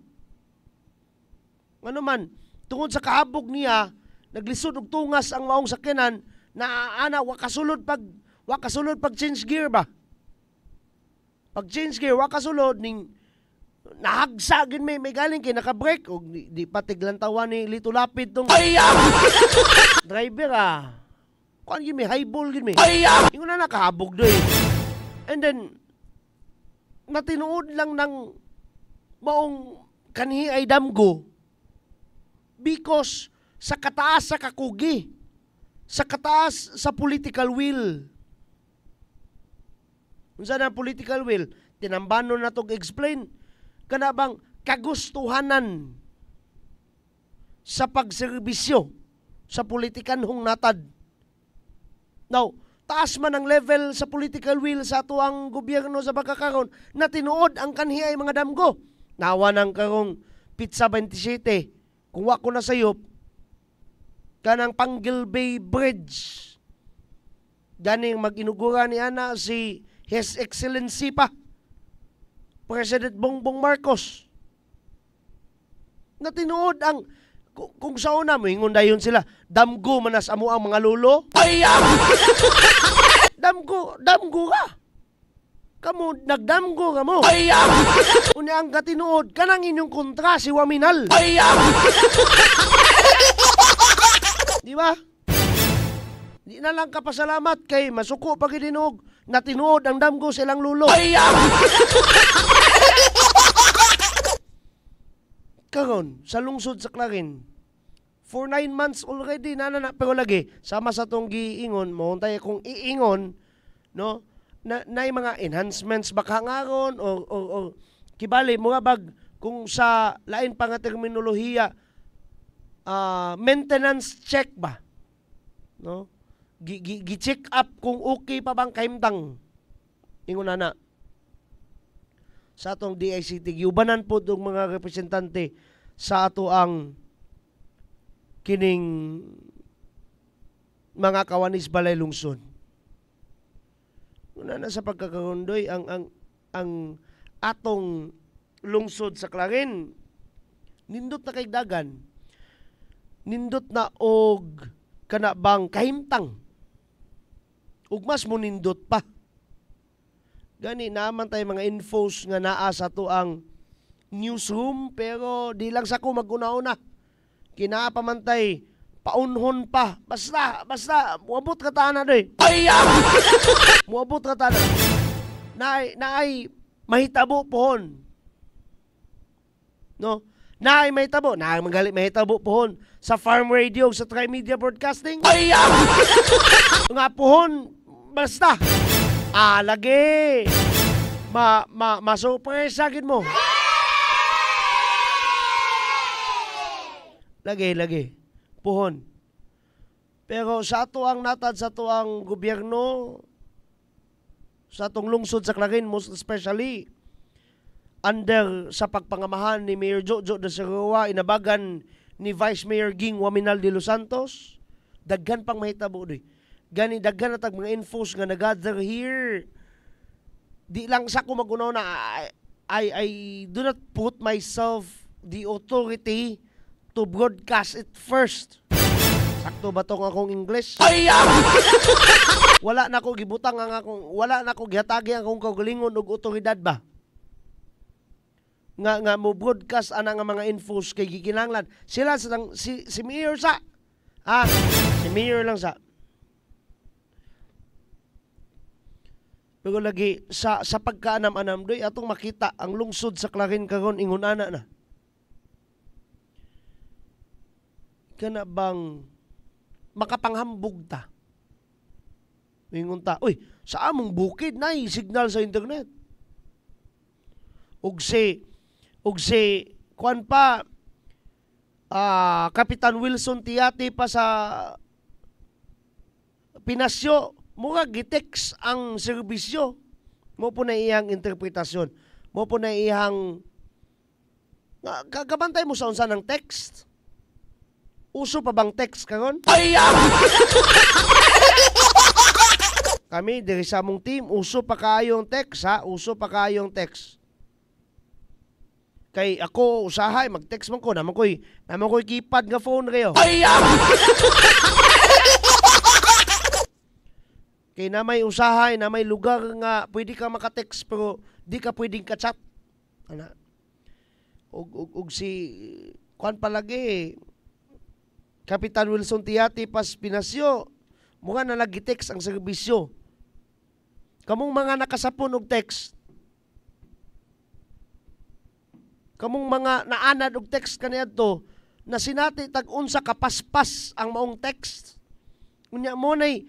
Ano man, tungod sa kahabog niya, naglisod og tungas ang maong sakyanan na ana wa kasulod pag change gear ba. Pag change gear wa kasulod ning nahagsa gid may galing kay naka-brake og di patiglan tawan ni Lito Lapid tong driver kuan gid may highball gid may. Ingon na nakahabog doy. And then natinuod lang ng maong kanhi ay damgo because sa kataas sa kakugi, sa kataas sa political will. Unsa na political will? Tinambanon na tong explain kana bang kagustuhanan sa pagserbisyo sa politikanhong natad. Now, taas man ang level sa political will sa atuang gobyerno sa pagkakaroon na tinuod ang kanhi ay mga damgo. Nawa ng karong Pizza 27, kung wako na sayop, kanang Panggil Bay Bridge. Ganing mag-inugura ni ana si His Excellency pa, President Bongbong Marcos. Na tinuod ang kung sa una mo, ingon dayon sila, damgo manas amo ang mga lolo. Damgo ka. Kamu, nagdamgo ka mo. Una ang katinuod, kanang inyong kontra si Waminal. Di ba? Di na lang kapasalamat kay masuko pag idinog na tinuod ang damgo silang lolo. Karon, sa lungsod sa Clarin, for 9 months already, pero lagi, sama sa tong giingon, mahuntay akong iingon, no, na yung mga enhancements baka ngaron, o kibali, mga bag, kung sa lain pa nga terminolohiya, maintenance check ba? No? Gi-check up kung okay pa bang kahimtang. Ingon na. Sa atong DICT, giubanan po itong mga representante sa ato ang kining mga kawanis balay lungsod. Una na sa pagkakarondoy ang atong lungsod sa Clarin, nindot na kay dagan, nindot na og kanabang kahimtang, ug mas mo nindot pa. Gani naman tayo mga infos nga naa sa to ang newsroom, pero di lang sa ko mag-una-una. Kinapamantay, paunhon pa. Basta, muabot ka tanan doy. Muabot ka tanan. Naay mahitabo pohon. No? Naay mahitabo. Naay magalit mahitabo pohon sa farm radio, sa Trimedia Broadcasting. Nga pohon, basta. Lagi. Masurpresa gid mo. Lagi. Puhon. Pero sa ato ang natad, sa ato ang gobyerno, sa atong lungsod sa Clarin, most especially, under sa pagpangamahan ni Mayor Jojo de Seroa, inabagan ni Vice Mayor Ging Waminal de Los Santos, daghan pang mahitabo doy. Gani daghan natag mga infos nga nagather here. Di lang sa ko magunaw na I do not put myself the authority to broadcast it first. Sakto ba tong akong English? Wala na ko gibutang ang akong, wala na ko gihatagi ang akong kaugalingon og otoridad ba? Nga mo broadcast ana nga mga infos kay gikinahanglan. Sila si Mayor sa Ha? Si Mayor lang sa. Pero lagi sa pagkaanam-anam doy atong makita ang lungsod sa Clarin karon ingon ana na. Kana bang makapanghambog ta? Ingon ta, uy, sa among bukid na signal sa internet. Ug si kuan pa Kapitan Wilson Tiati pa sa Pinasyo, mura gitext ang serbisyo. Mo po na iyang interpretasyon. Mo po na iyang kabantay mo sa unsa ng text. Uso pa bang text karon? Kami diri sa among team, uso pa kaayong text ha, uso pa kaayong text. Kay ako usahay mag-text man ko naman ko'y keypad nga phone kayo. Kay na may usahay, na may lugar nga pwede ka maka-text pero di ka pwedeng ka-chat. Ana. Ug si kuan palagi Kapitan Wilson Tiati pas Pinasyo, mura na nag-text ang serbisyo. Kamong mga nakasapon og text, kamong mga naanad og text kaniadto na sinati tag unsa kapaspas ang maong text. Unya mo nay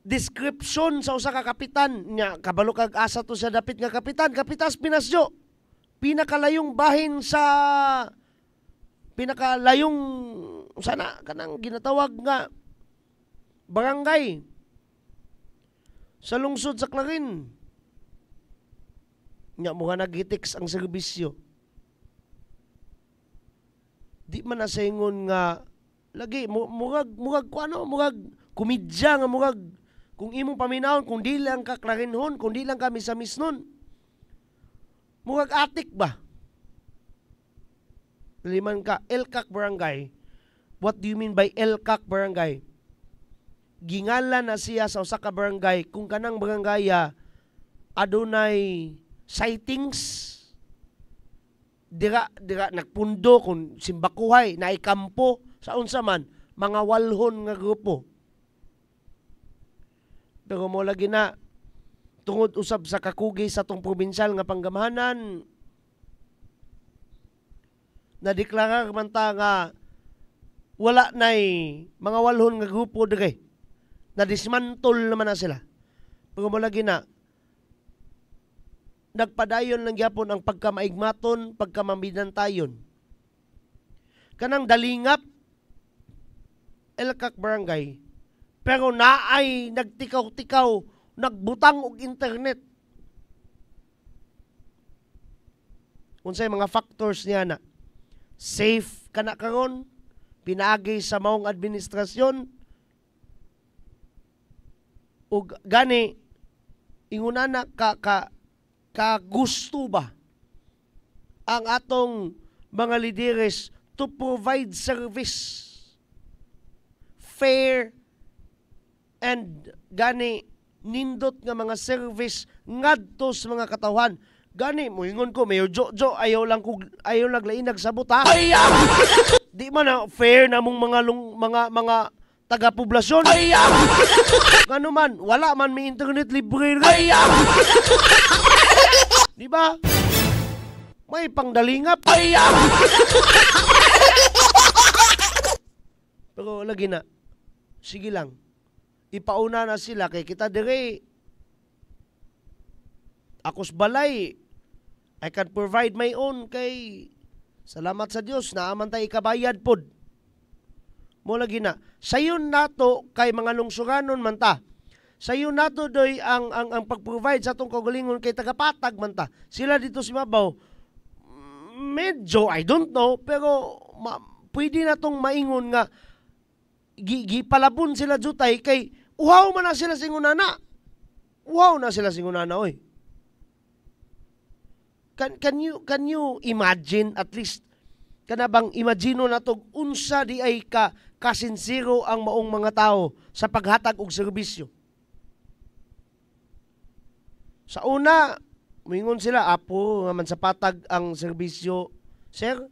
description sa usa ka kapitan nya kabalo kag asa to sa dapit nga kapitan, Kapitas Pinasyo. Pinakalayong bahin sa pinakalayong sana kanang ginatawag nga barangay sa lungsod sa Clarin. Nya mo nga nag-text ang serbisyo. Di man nasaingon nga lagi murag murag komedya nga murag kung imong paminawon kung di lang ka Clarinhon, kung di lang kami sa misnon. Murag atik ba? Liman ka Elcac Barangay. What do you mean by Elcac Barangay? Gingalan na siya sa usa ka barangay kung kanang barangaya adunay sightings dira nagpundo kung simbakuhay na ikampo sa unsa man mga walhon nga grupo. Pero mo lagi na tungod usab sa kakugi sa tong probinsyal nga panggamahanan nadeklara man ta nga wala nay mga walhon nga grupo dire. Na-dismantle naman na sila. Pero mo lagi na nagpadayon lang gyapon ang pagkamaigmaton, pagkamambinantayon. Kanang dalingap Elcac Barangay. Pero naay nagtikaw-tikaw, nagbutang og internet. Unsay mga factors niya na? Safe kana karon, pinaagi sa maong administrasyon, o gani inguna na ka gusto ba ang atong mga lideres to provide service fair and gani nindot nga mga service ngadto sa mga katawhan. Gani moingon ko Mayor Jojo ayaw lang lainag sabot ha. Di man na fair namong mga taga-poblasyon. Ano man, wala man may internet libre. Di ba? May pangdalingap. Pero lagi na, sige lang. Ipauna na sila kay kita dire. Akos balay. I can provide my own kay salamat sa Dios naaman tay ikabayad pod. Mo lagi na. Sayon nato kay mga lungsuranon man ta. Sayon nato doy ang pag-provide sa atong kaugalingon kay tagapatag man ta. Sila dito si Mabaw medyo I don't know pero pwede natong maingon nga gipalabon sila jutay kay uhaw man na sila singunana. Uhaw na sila singunana oy. Can you imagine at least kana bang imagino nato unsa di ay kasinsiro ang maong mga tao sa paghatag og serbisyo. Sa una, mingon sila apo nga man sa patag ang serbisyo. Sir,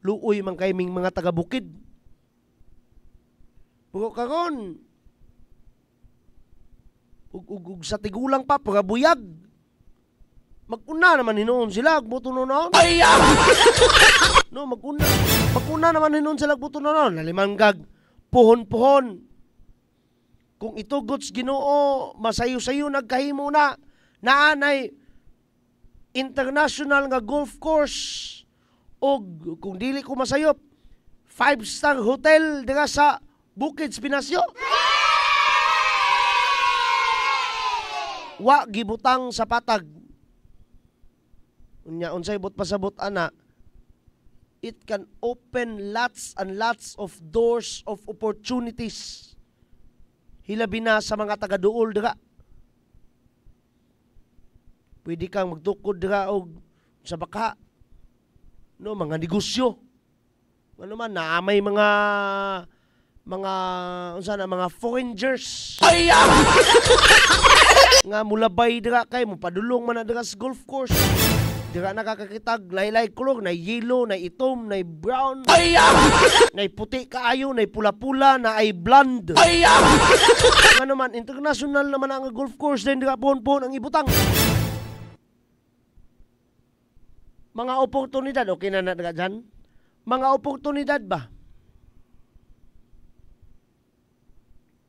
luoy man kay ming mga taga-bukid. Pero karon ug sa tigulang pa pagabuyag. Maguna naman hinoon sila agbuto noon. No, maguna naman hinoon sila agbuto noon. Nalimanggag puhon-puhon. Kung ito Gods Ginoo masayo-sayo nagkahimo na naanay international nga golf course o kung dili ko masayop 5-star hotel diga sa Bukid Espinasyo. Wa gibutang sa patag. Unya unsay bot pasabot ana, it can open lots and lots of doors of opportunities. Hilabi na sa mga taga-duol dira. Pwede kang magtukod dira og sa baka. No, mga negosyo. Ano man naamay mga unsa na mga foreigners. Nga mulabay dira kay mo padulong man na dira sa golf course. Dira nakakakitag laylay kulog na yellow, na itom, na brown, na puti kaayo, na pula-pula, na ay blonde. Ano man international naman ang golf course din dira pohon-pohon ang ibutang. Mga oportunidad okay na dira dyan? Mga oportunidad ba?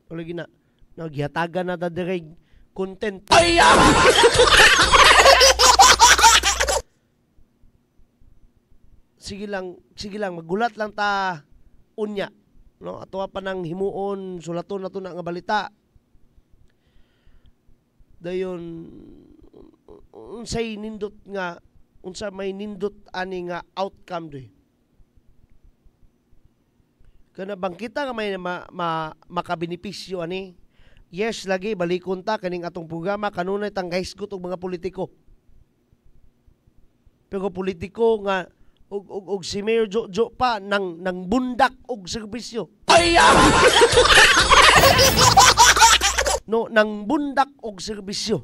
Lagi na nagyatagan na direct content. Sige lang magulat lang ta unya, no? Ato pa nang himuon sulaton nato na nga balita. Dayon unsay nindot nga unsa may nindot ani nga outcome doy. Kana bang kita nga may makabenepisyo ani? Yes, lagi balikon ta kaning atong programa kanunay tang gahisgot og mga politiko. Pero politiko nga og si Mayor Jojo pa nang bundak og serbisyo. No, nang bundak og serbisyo.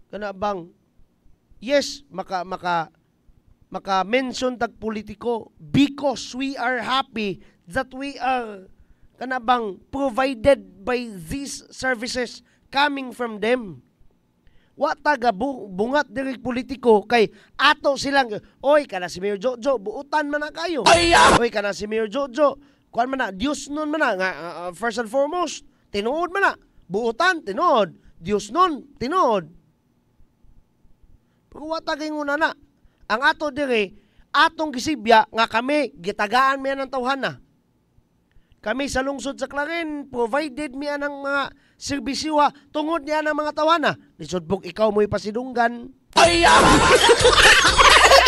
Kana bang yes, maka-mention tag politiko because we are happy that we are kana bang provided by these services coming from them. Wa taga bungat diri politiko kay ato silang oy kana si Mayor Jojo buutan man na kayo. Oy kana si Mayor Jojo kuan man na Dios nun man na nga first and foremost tinuod man na buutan tinuod Dios nun tinuod. Pero wa taga nguna na ang ato diri atong gisibya nga kami gitagaan mi ang tawhana. Kami sa lungsod sa Clarin, provided mi anang mga serbisyo tungod niya ng mga tawana. Lisodbog ikaw mo'y pasidunggan.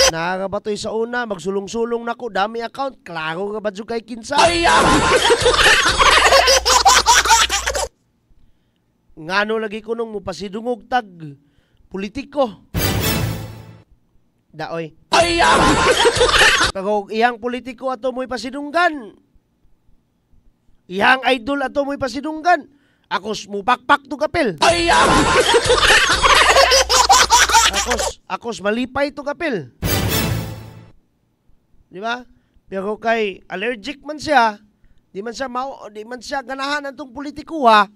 Nakakabatoy sa una, magsulong-sulong na ko, dami account, klaro ka ba dyan kay kinsa? Ngano lagi ko nung mo pasidungog tag politiko. Daoy. Pero iyang politiko ato mo'y pasidunggan. Iyang idol ato mo'y pasidunggan. Akos mo pakpak to kapil. Akos malipay to kapil. Di ba? Pero kay allergic man siya, di man siya ganahan atong politiko ha.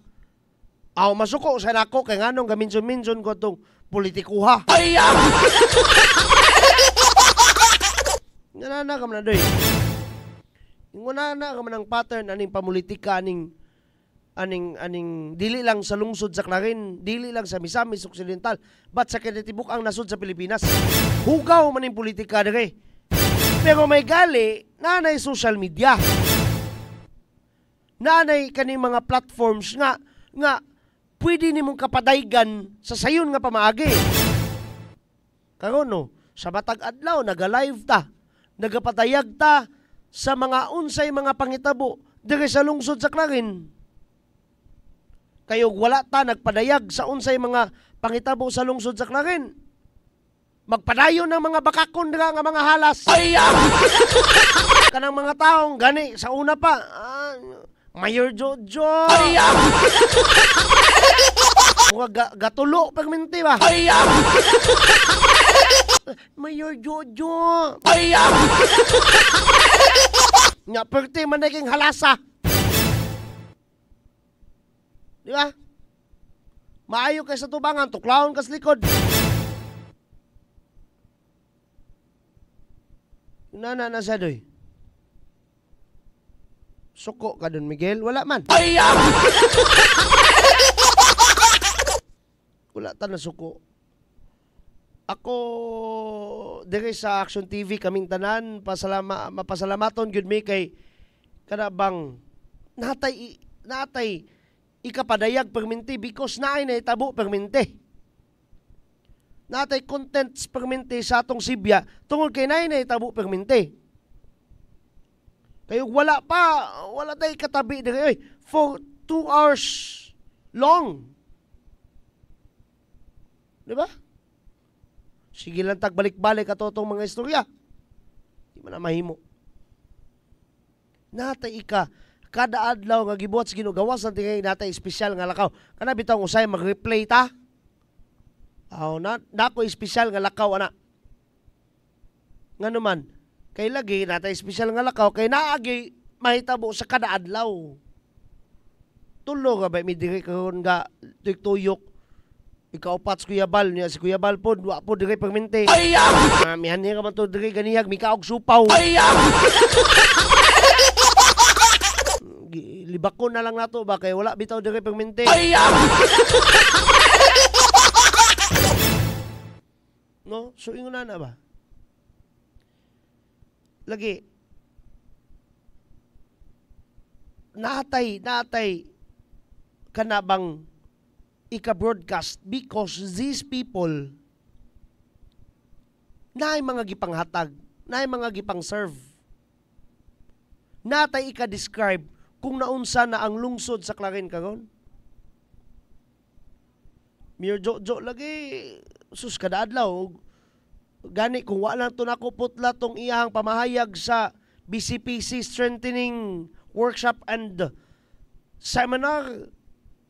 Aw masuko sa nako kay nganong gaminson-minson ko atong politiko ha. Ngana ka man doy. Nguna na ka man ang pattern aning pamulitika aning dili lang sa lungsod sa Clarin, dili lang sa Misamis Occidental, but sa kinatibuk ang nasod sa Pilipinas. Hugaw man ning politika dire. Pero may gali nanay social media. Nanay kaning mga platforms nga pwede nimong kapadaygan sa sayon nga pamaagi. Karon no, sa matag adlaw naga-live ta, nagapatayag ta sa mga unsay mga pangitabo dire sa lungsod sa Clarin. Kayo wala ta nagpadayag sa unsay mga pangitabo sa lungsod sa Clarin. Magpadayon ng mga bakakon dira nga mga halas. Kanang mga taong gani sa una pa Mayor Jojo. Mga gatulo pagminti ba? Mayor Jojo. Ay! Nga, perti man naging halasa. Di ba? Maayo kay sa tubangan, tuklawon kas likod. Nana na siya doy. Suko ka dun, Miguel? Wala man. Ay! Wala ta na suko. Ako dire sa Action TV kaming tanan mapasalamaton gyud mi kay kanabang natay ikapadayag perminti because naay na itabo perminti. Natay contents perminti sa atong Sibya tungod kay naay na itabo perminti. Kayo wala tay katabi dire for 2 hours long. Di ba? Sige lang tagbalik-balik ato itong mga istorya. Di man na mahimo. Natay kada adlaw nga gibuhat sa ginugawas ang tingay natay espesyal nga lakaw. Kana bitaw usay mag-replay ta. Nako espesyal nga lakaw ana. Nga naman, kay lagi natay espesyal nga lakaw kay naagi mahitabo sa kada adlaw. Tulo nga ba mi diri karon nga tuyok. Ikaw pat si Kuya Bal niya si Kuya Bal po wa po dire permente. Ay! Mihan niya man to dire ganihag mikaog supaw. Ay! Libakon na lang nato ba kay wala bitaw dire permente. Ay! No, so ingon na ba? Lagi natay kanabang ika-broadcast because these people naay mga gipanghatag, naay mga gipang-serve. Natay ika-describe kung naunsa na ang lungsod sa Clarin karon. Mayor Jojo lagi sus kada adlaw gani kung wala to nako putla tong iyang pamahayag sa BCPC strengthening workshop and seminar.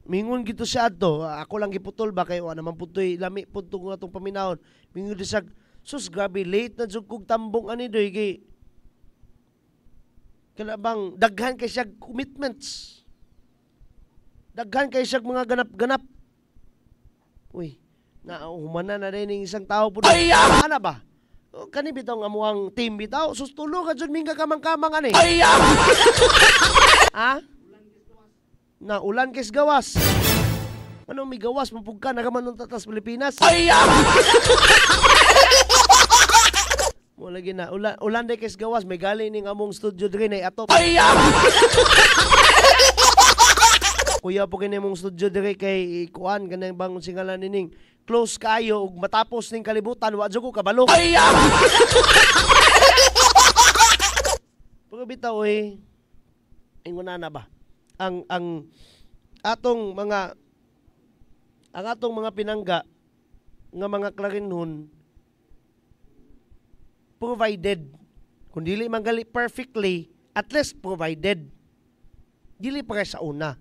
Mingon gito siya adto, ako lang giputol ba kay wa naman putoy lami pudto ko atong paminahon. Mingon disag sus grabe late na jud kog tambong ani doy kay kana bang daghan kay siya commitments. Daghan kay siya mga ganap-ganap. Uy, humana na rin ng isang tao po. Ay! Ano ba? Kani bitaw nga muang team bitaw, sustulo ka dyan mingga kamang-kamang ani. Ay! Ha? Na ulan kes gawas. Ano may gawas mapugka na kaman ng tatas Pilipinas? Ay! Mo lagi na ulan de kes gawas may galing ning among studio dire na atop. Ay! Kuya po kini mong studio dire kay kuan kanang bang singalan nining close kayo ug matapos ning kalibutan wa jud ko kabalo. Ay! Pero bitaw ingon na ba? Ang atong mga pinangga nga mga Clarinhon provided kung dili man gali perfectly at least provided dili para sa una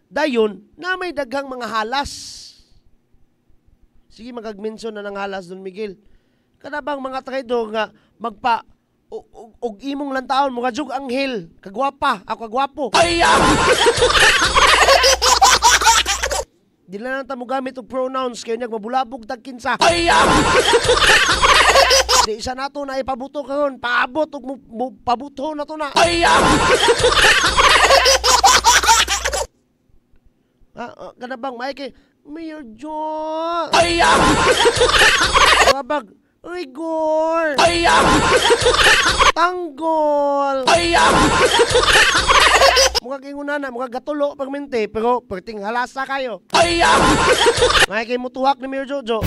dayon na may daghang mga halas. Sige magag-mention na ng halas Don Miguel kada bang mga traidor nga magpa og imong lang taon mga jug anghel kagwapa ako kagwapo. Ay! Di lang ta mo gamit og pronouns kay nag mabulabog tag kinsa. Ay! Di isa nato na ipabuto karon paabot og pabuto na to na. Ay! Kada bang may kay Mayor John. Ay! Babag uy, gol! Ay! Tanggol! Ay! Mukha kingunan na, mukha gatulo pagmente, pero perting halasa kayo. Ay! May kayo mutuhak ni Mayor Jojo.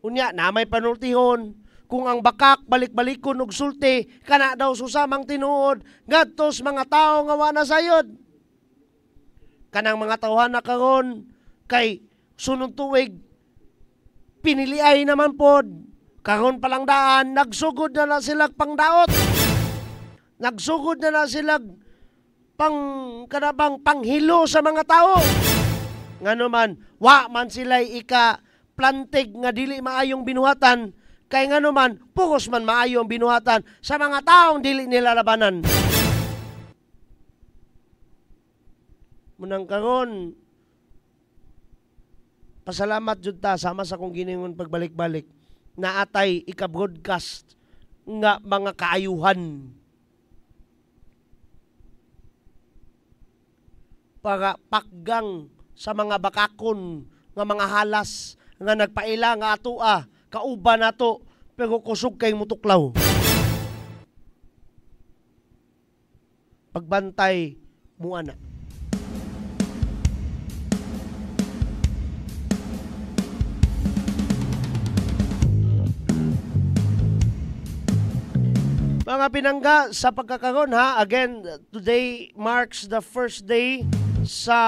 Unya, na may panultihon. Kung ang bakak balik-balikon og sulti, kana daw susamang tinuod, gadtos mga tao nga wana sayod. Kanang mga tawhan na karon kay sunod tuig, piniliay naman pod. Karon palang daan, nagsugod na sila pangdaot. Nagsugod na sila kanabang panghilo sa mga tao. Ngano man, wa man sila plantig nga dili maayong binuhatan, kay nga naman, pugos man maayong binuhatan sa mga taong dili nila labanan. Munang karon, pasalamat jud ta sama sa kong giningon pagbalik-balik na atay ika-broadcast nga mga kaayuhan para pakgang sa mga bakakon nga mga halas nga nagpaila nga atoa kauban nato pero kusog kay mutuklaw. Pagbantay mo ana. Mga pinangga sa pagkakaroon ha, again, today marks the first day sa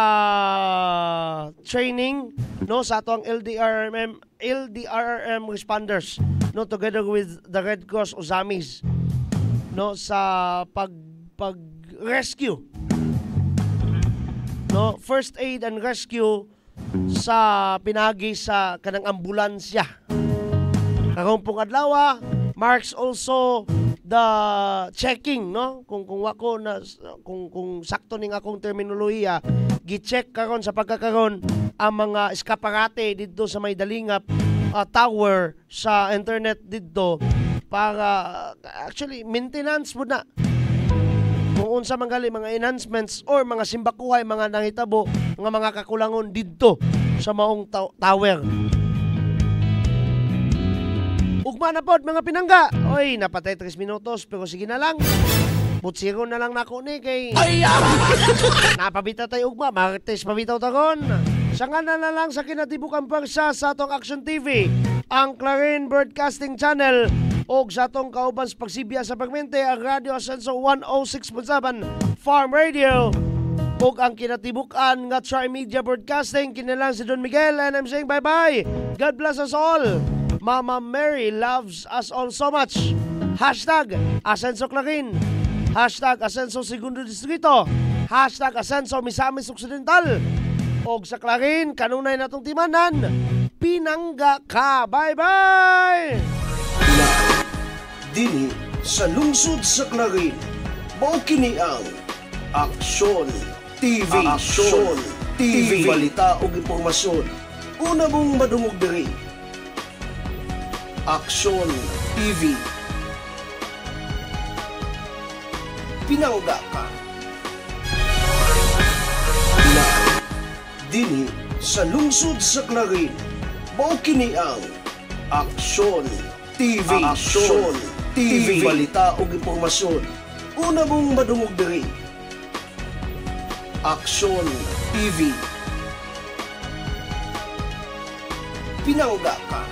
training no sa atong LDRRM responders no together with the Red Cross Usamis no sa pag rescue no first aid and rescue sa pinagi sa kanang ambulansya. Karong pong adlaw marks also the checking no kung wako na kung sakto ning akong terminolohiya gi-check karon sa pagkakaron ang mga eskaparate didto sa may dalingap tower sa internet didto para actually maintenance mo na kung unsa man gali mga enhancements or mga simbakuhay mga nangitabo nga mga kakulangon didto sa maong tower. Ugma na pod mga pinangga. Oy, napatay 3 minutos pero sige na lang. Butsiro na lang nako ni kay napabita tayo ugma, martes pabitaw tagon. Sanga na lang sa kinatibukang pagsa sa atong Action TV, ang Clarin Broadcasting Channel o sa atong kauban sa pagsibya sa pagmente ang Radio Ascenso 106.7 Farm Radio o ang kinatibukan nga Tri-Media Broadcasting. Kinilang si Don Miguel and I'm saying bye-bye. God bless us all. Mama Mary loves us all so much. Hashtag Ascenso Clarin. Hashtag Ascenso Segundo Distrito. Hashtag Ascenso Misamis Occidental. Og sa Clarin, kanunay natong timanan. Pinangga ka. Bye-bye! Dini sa lungsod sa Clarin, mao kini ang Aksyon TV. Aksyon TV. Balita o impormasyon. Una mong madungog diri. Aksyon TV. Pinangga ka. Dini sa lungsod sa Clarin, mao kini ang Aksyon TV. Aksyon TV. Balita o impormasyon. Una mong madungog diri. Aksyon TV. Pinangga ka.